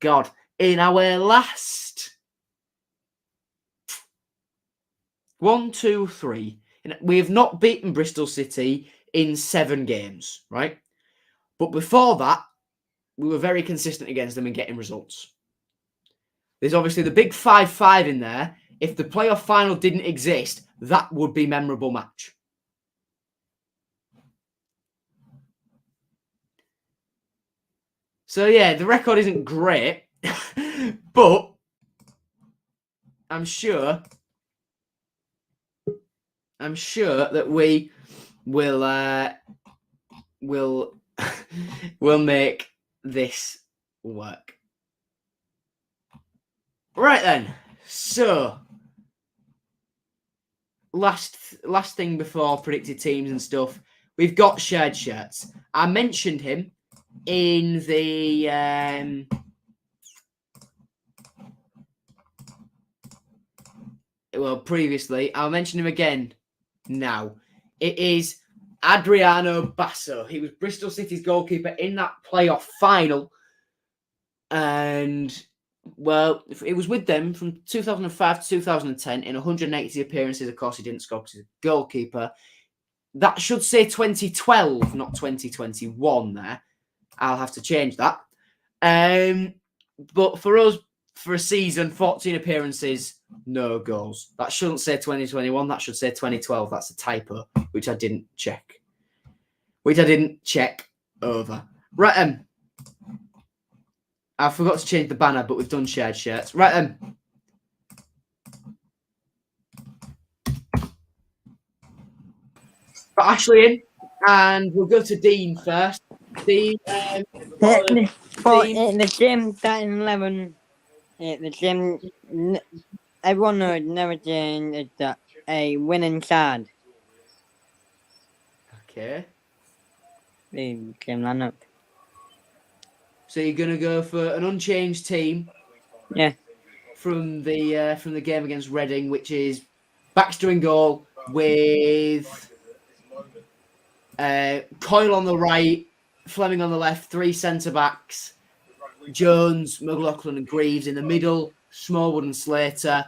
2, 3. We have not beaten Bristol City in 7 games, right? But before that, we were very consistent against them in getting results. There's obviously the big 5-5 in there. If the playoff final didn't exist, that would be a memorable match. So, yeah, the record isn't great, but I'm sure that we will make this work. Right then. So, last thing before predicted teams and stuff, we've got shared shirts. I mentioned him in the previously. I'll mention him again now. It is Adriano Basso. He was Bristol City's goalkeeper in that playoff final, and it was with them from 2005 to 2010 in 180 appearances. Of course, he didn't score because he's a goalkeeper. That should say 2012, not 2021 there. I'll have to change that. But for us, for a season, 14 appearances, no goals. That shouldn't say 2021. That should say 2012. That's a typo, which I didn't check. Over. Right, I forgot to change the banner, but we've done shared shirts. Right, Got Ashley in, and we'll go to Dean first. Dean, the gym starting 11. The gym, everyone knows never change is a winning side. Okay. The gym lineup. So you're gonna go for an unchanged team. Yeah. From the game against Reading, which is Baxter in goal with Coyle on the right, Fleming on the left, 3 centre backs, Jones, McLaughlin, and Greaves in the middle, Smallwood and Slater,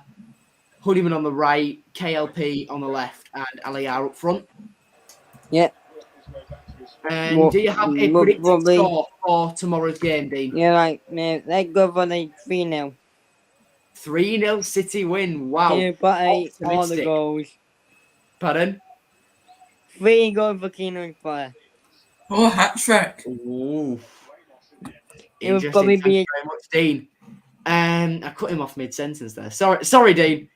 Honeyman on the right, KLP on the left, and Aliyar up front. Yeah. And do you have a predicted score for tomorrow's game, Dean? Yeah, right. Let's go for the 3-0. 3-0 City win. Wow. Yeah, but all the goals. Pardon? 3 goals for Keenan Fire. Oh, hat trick. Ooh. It would probably be very much, Dean. I cut him off mid-sentence there. Sorry, Dean.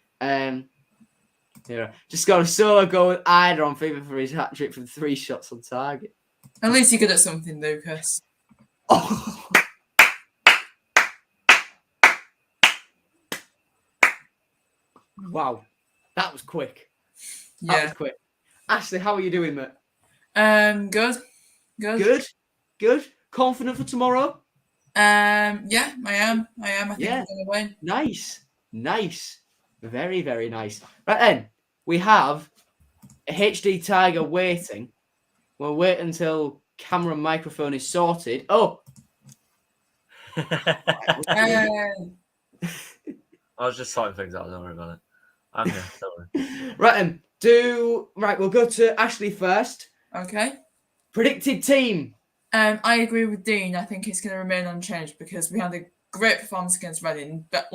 Just got a solo goal with Ida on FIFA for his hat trick from 3 shots on target. At least you're good at something, Lucas. Oh. Wow, that was quick. That was quick. Ashley, how are you doing, mate? Good. Confident for tomorrow? Yeah, I am. I think I'm going to win. Nice. Very, very nice. Right then, we have a HD Tiger waiting. We'll wait until camera and microphone is sorted. Oh! I was just sorting things out. Don't worry about it. I'm here. Don't worry. Right then, we'll go to Ashley first. Okay. Predicted team. I agree with Dean. I think it's going to remain unchanged because we had a great performance against Reading. But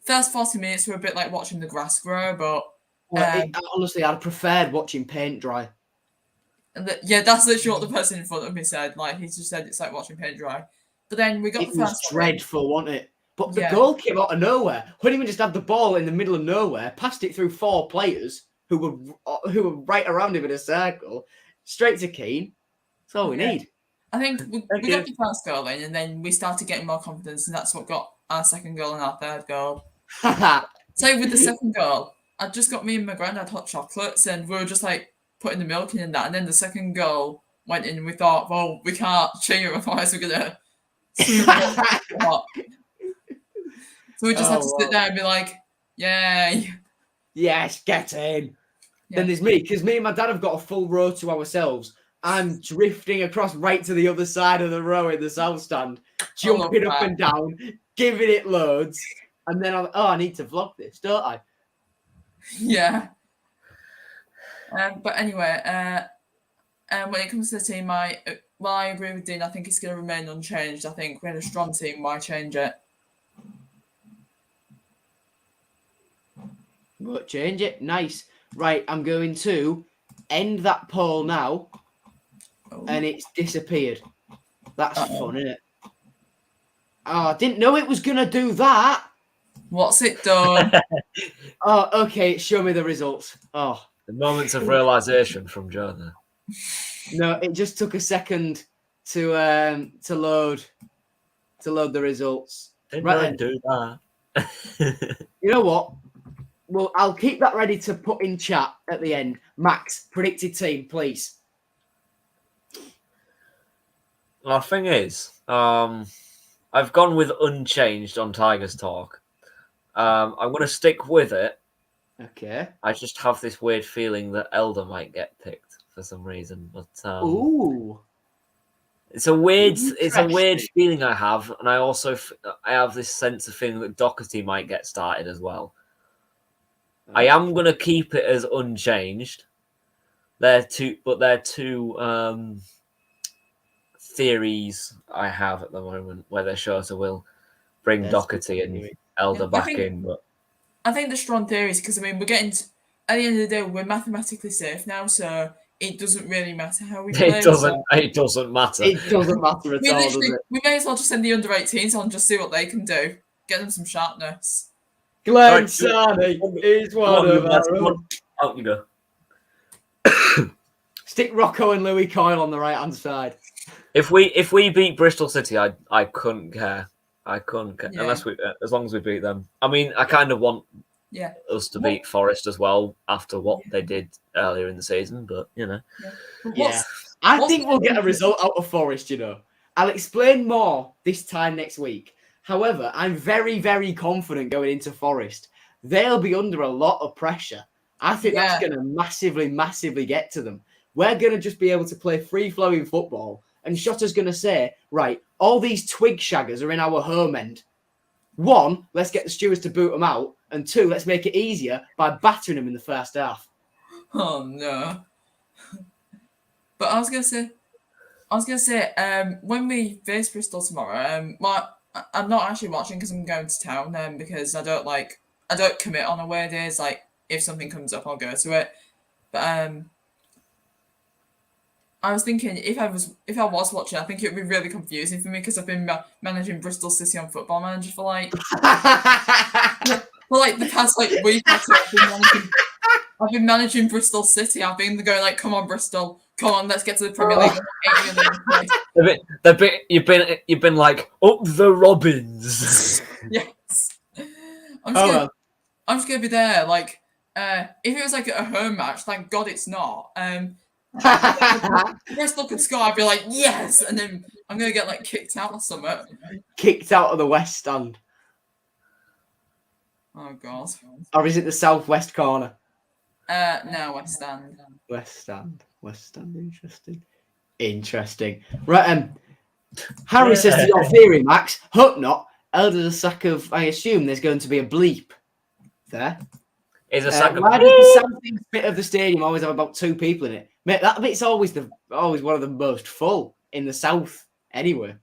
first 40 minutes were a bit like watching the grass grow. But honestly, I'd preferred watching paint dry. Yeah, that's literally what the person in front of me said. Like, he just said it's like watching paint dry. But then we got the first one. It was dreadful, wasn't it? But the goal came out of nowhere. Honeyman just had the ball in the middle of nowhere, passed it through 4 players who were right around him in a circle, straight to Keane. That's all we need. I think we got the first goal in, and then we started getting more confidence, and that's what got our second goal and our third goal. So with the second goal, I just got me and my granddad hot chocolates, and we were just like putting the milk in and that, and then the second goal went in, and we thought, well, we can't cheer, otherwise we're gonna. So we just had to sit there and be like, yay. Yes, get in. Yeah. Then there's me, because me and my dad have got a full row to ourselves. I'm drifting across right to the other side of the row in the south stand, jumping up and down, giving it loads. And then I need to vlog this, don't I? Yeah. But anyway, when it comes to the team, I agree with Dean. I think it's going to remain unchanged. I think we're in a strong team. Why change it? But change it. Nice. Right, I'm going to end that poll now. And it's disappeared. That's fun, isn't it? Oh, I didn't know it was going to do that. What's it done? Okay. Show me the results. Oh. The moments of realisation from Jonah. No, it just took a second to load the results. Didn't really do that. You know what? Well, I'll keep that ready to put in chat at the end. Max, predicted team, please. Well, the thing is, I've gone with unchanged on Tigers Talk. I'm going to stick with it. Okay. I just have this weird feeling that Elder might get picked for some reason, but ooh, it's a weird feeling I have, and I have this sense of feeling that Doherty might get started as well. I am going to keep it as unchanged. They're two theories I have at the moment, whether Shota will bring Doherty and Elder back in. But I think the strong theories, because I mean, we're getting at the end of the day, we're mathematically safe now, so it doesn't really matter how we play. It doesn't. It doesn't matter. It doesn't matter at all, does it? We may as well just send the under-18s on, just see what they can do. Get them some sharpness. Glenn Right, Sarney is one of our own. Out you go. Stick Rocco and Louis Coyle on the right-hand side. If we beat Bristol City, I couldn't care. I couldn't care Yeah. as long as we beat them. I mean, I kind of want Yeah. us to beat Forest as well after what they did earlier in the season, but you know. Yeah. I think we'll get a result out of Forest, you know. I'll explain more this time next week. However, I'm very, very confident going into Forest. They'll be under a lot of pressure. I think that's going to massively, massively get to them. We're going to just be able to play free-flowing football, and Shotter's going to say, right, all these twig shaggers are in our home end. 1, let's get the stewards to boot them out, and 2, let's make it easier by battering them in the first half. Oh no! But I was gonna say, when we face Bristol tomorrow, I'm not actually watching because I'm going to town. Because I don't commit on away days. Like if something comes up, I'll go to it. But I was thinking if I was watching, I think it would be really confusing for me because I've been managing Bristol City on Football Manager for like the past week or two. I've been managing Bristol City. I've been going like, come on, Bristol, come on, let's get to the Premier League. You've been like up the Robins. Yes, I'm just gonna be there. Like, if it was like a home match, thank God it's not. Bristol could score, I'd be like, yes, and then I'm gonna get like kicked out or something. Kicked out of the West Stand. Oh God. Or is it the southwest corner? No, West Stand. West Stand. Interesting. Right, Harry says to your theory, Max, hope not. Elder's a sack of, I assume there's going to be a bleep there. Is a sack of why does the southeast bit of the stadium always have about 2 people in it? Mate, that bit's always one of the most full in the south anyway.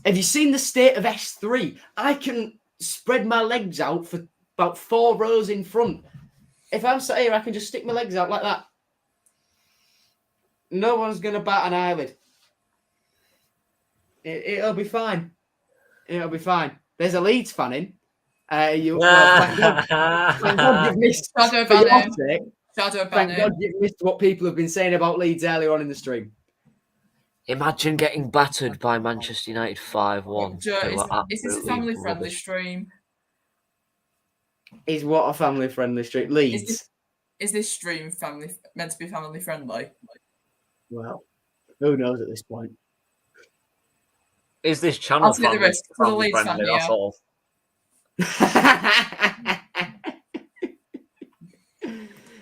Have you seen the state of S3? I can spread my legs out for about 4 rows in front. If I'm sat here, I can just stick my legs out like that. No one's going to bat an eyelid. It'll be fine. It'll be fine. There's a Leeds fan in. Thank God you've missed. Thank God you've missed what people have been saying about Leeds earlier on in the stream. Imagine getting battered by Manchester United 5-1. Is this a family-friendly stream? Is what a family-friendly stream? Leeds. Is this stream meant to be family-friendly? Well, who knows at this point? Is this channel family-friendly? That's all.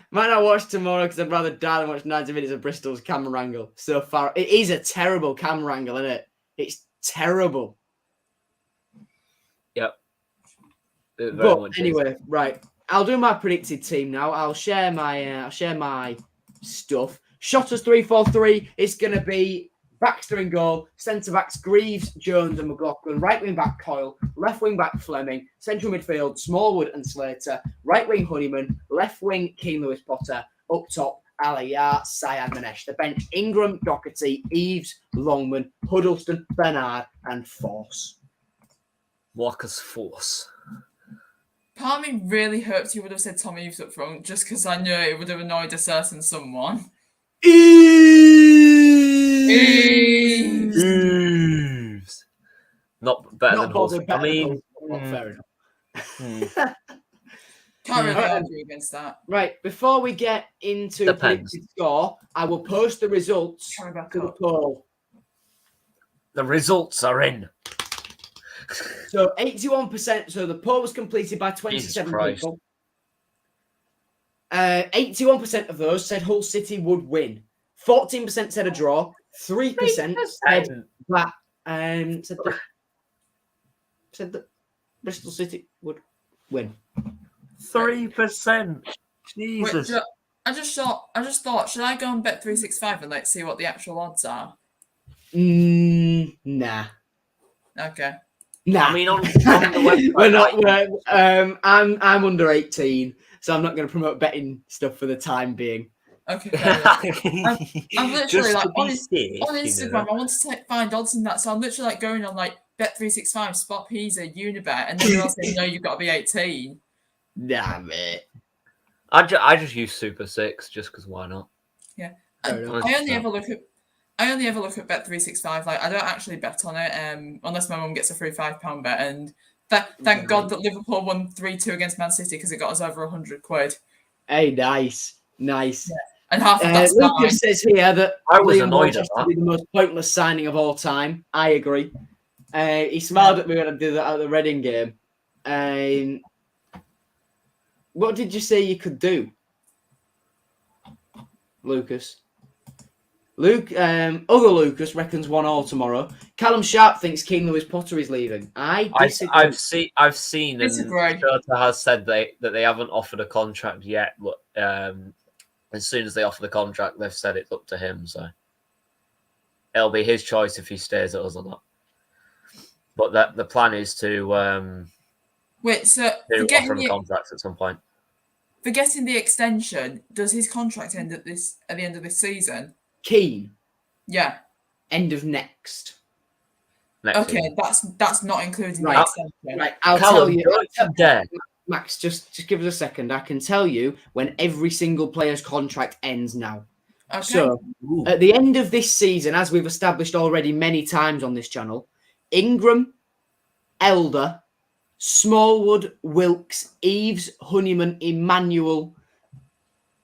Might not watch tomorrow because I'd rather die than watch 90 minutes of Bristol's camera angle. So far, it is a terrible camera angle, isn't it? It's terrible. Yep. But anyway, right. I'll do my predicted team now. I'll share my stuff. Shotters 3-4-3. It's gonna be Baxter in goal, centre backs Greaves, Jones, and McLaughlin. Right wing back Coyle, left wing back Fleming, central midfield Smallwood and Slater. Right wing Honeyman, left wing Keane Lewis Potter. Up top Aliyah, Syed Manesh. The bench Ingram, Doherty, Eves, Longman, Huddleston, Bernard, and Force. Walker's Force. Part of me really hopes you would have said Tom Eves up front, just because I knew it would have annoyed a certain someone. Eves. Not better than Huddleston. I mean, fair enough. Can't really argue against that. Right, before we get into the predicted score, I will post the results to the poll. The results are in. So 81%. So the poll was completed by 27 people. 81% of those said Hull City would win. 14% said a draw. 3% said that said that Bristol City would win. 3%. Jesus. Wait, I just thought, should I go on Bet365 and see what the actual odds are? Nah. Okay. Nah, I mean, on the website, we're not. I'm under 18, so I'm not going to promote betting stuff for the time being. Okay, fair enough. I'm literally just like to be safe, on Instagram. I want to find odds and that, so I'm literally like going on like Bet365, Spot Pizza, Unibet, and then they're all saying no, you've got to be 18. Nah, mate. I just use Super 6 just because why not? Yeah, Fair enough. I only ever look at Bet365. Like I don't actually bet on it, unless my mum gets a free £5 bet. And thank God that Liverpool won 3-2 against Man City because it got us over £100. Hey, nice. Yeah. And half of that's Lucas mine. says here that I was Liam annoyed Walsh at has to that. be the most pointless signing of all time. I agree. He smiled at me when I did that at the Reading game. What did you say you could do, Lucas? Other Lucas reckons 1-1 tomorrow. Callum Sharp thinks Keane Lewis Potter is leaving. I disagree. I've seen, and Disagree. Jota has said that they haven't offered a contract yet. But as soon as they offer the contract, they've said it's up to him. So it'll be his choice if he stays at us or not. But the plan is to Wait, so offer him a contract at some point. forgetting the extension, does his contract end at the end of this season? Keane, Yeah. end of next. Next Okay, season. that's not including the Right. extension. Right, I'll Callum, tell you. don't you dare. Max, just give us a second. I can tell you when every single player's contract ends now. Okay. So, at the end of this season, as we've established already many times on this channel, Ingram, Elder, Smallwood, Wilkes, Eves, Honeyman, Emmanuel,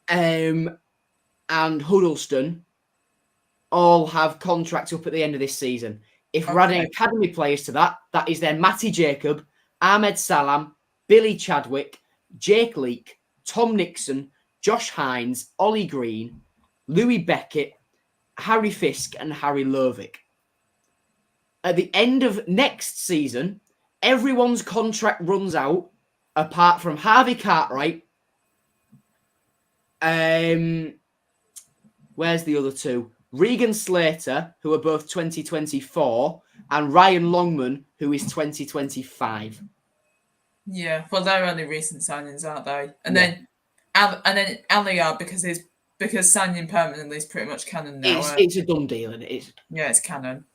and Huddleston all have contracts up at the end of this season. If we're adding academy players to that is then Matty Jacob, Ahmed Salam, Billy Chadwick, Jake Leake, Tom Nixon, Josh Hines, Ollie Green, Louis Beckett, Harry Fisk, and Harry Lovick. At the end of next season, everyone's contract runs out, apart from Harvey Cartwright. Where's the other two? Regan Slater, who are both 2024, and Ryan Longman, who is 2025. Yeah, well, they're only recent signings, aren't they? And then Aliyah, because signing permanently is pretty much canon now. It's a done deal, and it's it's canon.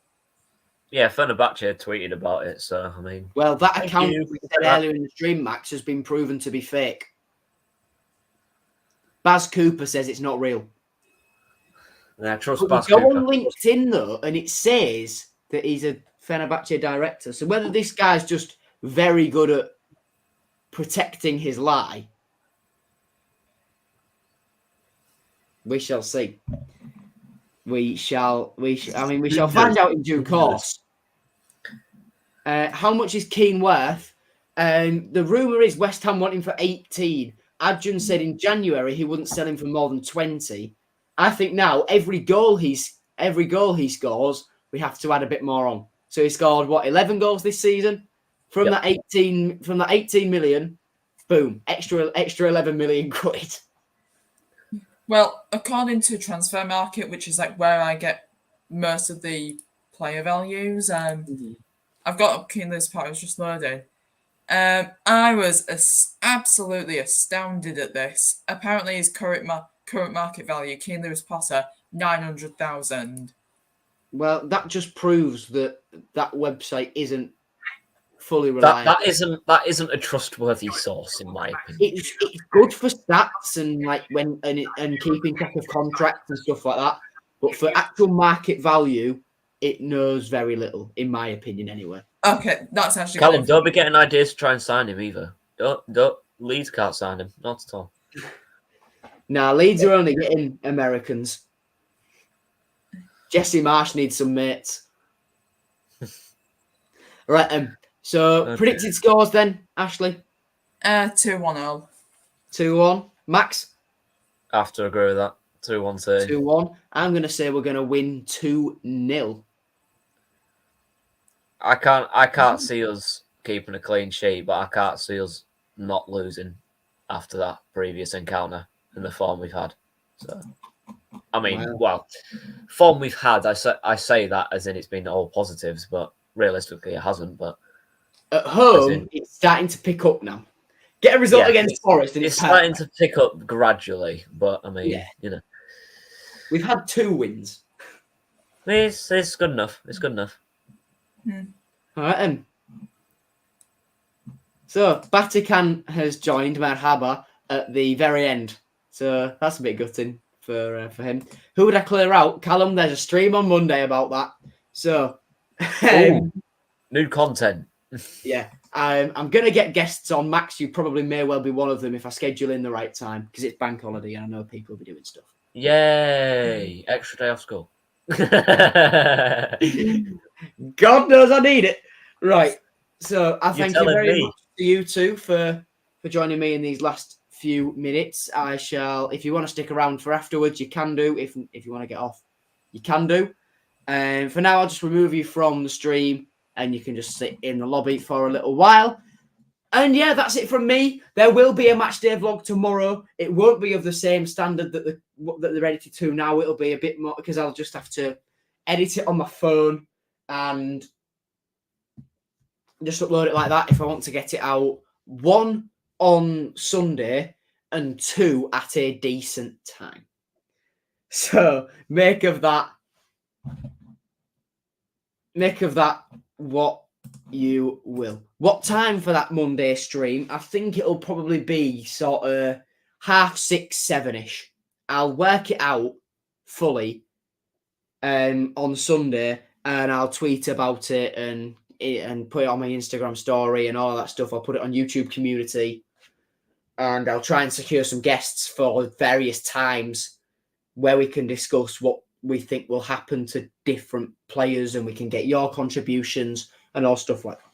Yeah, Fenerbahce tweeted about it, so I mean. Well, that account we said earlier in the stream, Max, has been proven to be fake. Baz Cooper says it's not real. Yeah, trust But Baz go Cooper. on LinkedIn though, and it says that he's a Fenerbahce director. So whether this guy's just very good at protecting his lie, we shall see. We shall find out in due course. How much is Keane worth? The rumour is West Ham want him for 18. Adjun said in January he wouldn't sell him for more than 20. I think now every goal he scores, we have to add a bit more on. So he scored 11 goals this season? From that 18 million, boom, extra 11 million quid. Well, according to Transfer Market, which is like where I get most of the player values, I've got up Keane Lewis Potter, it's just loading. I was absolutely astounded at this. Apparently, his current market value, Keane Lewis Potter, 900,000. Well, that just proves that website isn't fully reliable. That isn't a trustworthy source, in my opinion. It's good for stats and and keeping track of contracts and stuff like that. But for actual market value, it knows very little, in my opinion, anyway. Okay, that's actually Callum, don't be getting ideas to try and sign him either. Don't Leeds can't sign him, not at all. Nah, Leeds are only getting Americans. Jesse Marsh needs some mates. Right, so predicted scores then, Ashley? 2-1-0. 2-1. Max? I have to agree with that. 2-1 too. 2-1. I'm going to say we're going to win 2-0. I can't see us keeping a clean sheet, but I can't see us not losing after that previous encounter and the form we've had. So, I mean, form we've had, I say that as in it's been all positives, but realistically it hasn't. But At As home, in- it's starting to pick up now. Get a result Yeah, against Forest, and It's it's starting perfect. to pick up gradually, but I mean, Yeah. We've had 2 wins. it's good enough. It's good enough. All right, then. So, Vatican has joined Merhaba at the very end. So, that's a bit gutting for him. Who would I clear out? Callum, there's a stream on Monday about that. So, Ooh, new content. yeah, I'm going to get guests on. Max, you probably may well be one of them if I schedule in the right time because it's bank holiday and I know people will be doing stuff. Yay! Extra day off school. God knows I need it. Right. So I thank you telling very me. much to you two for joining me in these last few minutes. I shall, if you want to stick around for afterwards, you can do. If you want to get off, you can do. And for now, I'll just remove you from the stream and you can just sit in the lobby for a little while. And yeah, that's it from me. There will be a match day vlog tomorrow. It won't be of the same standard that they're edited to now. It'll be a bit more because I'll just have to edit it on my phone and just upload it like that if I want to get it out. 1 on Sunday and 2 at a decent time. So make of that what you will. What time for that Monday stream? I think it'll probably be sort of 6:30, 7-ish. I'll work it out fully on Sunday and I'll tweet about it and put it on my Instagram story and all that stuff. I'll put it on YouTube community and I'll try and secure some guests for various times where we can discuss what we think will happen to different players and we can get your contributions and all stuff like that.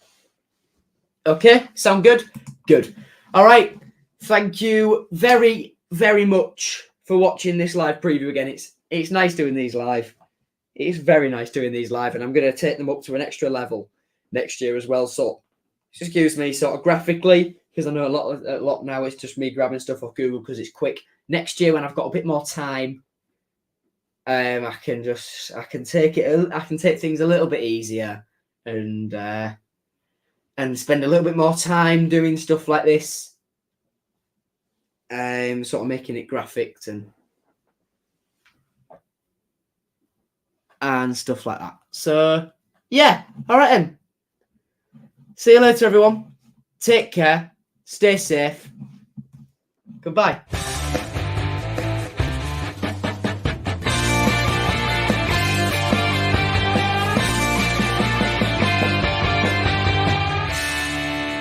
Okay, sound good? Good. All right. Thank you very, very much for watching this live preview again. It's nice doing these live. It is very nice doing these live, and I'm going to take them up to an extra level next year as well. So, excuse me, sort of graphically, because I know a lot now it's just me grabbing stuff off Google because it's quick. Next year, when I've got a bit more time, I can take things a little bit easier and spend a little bit more time doing stuff like this. Sort of making it graphic and stuff like that. So yeah, all right then. See you later, everyone. Take care. Stay safe. Goodbye.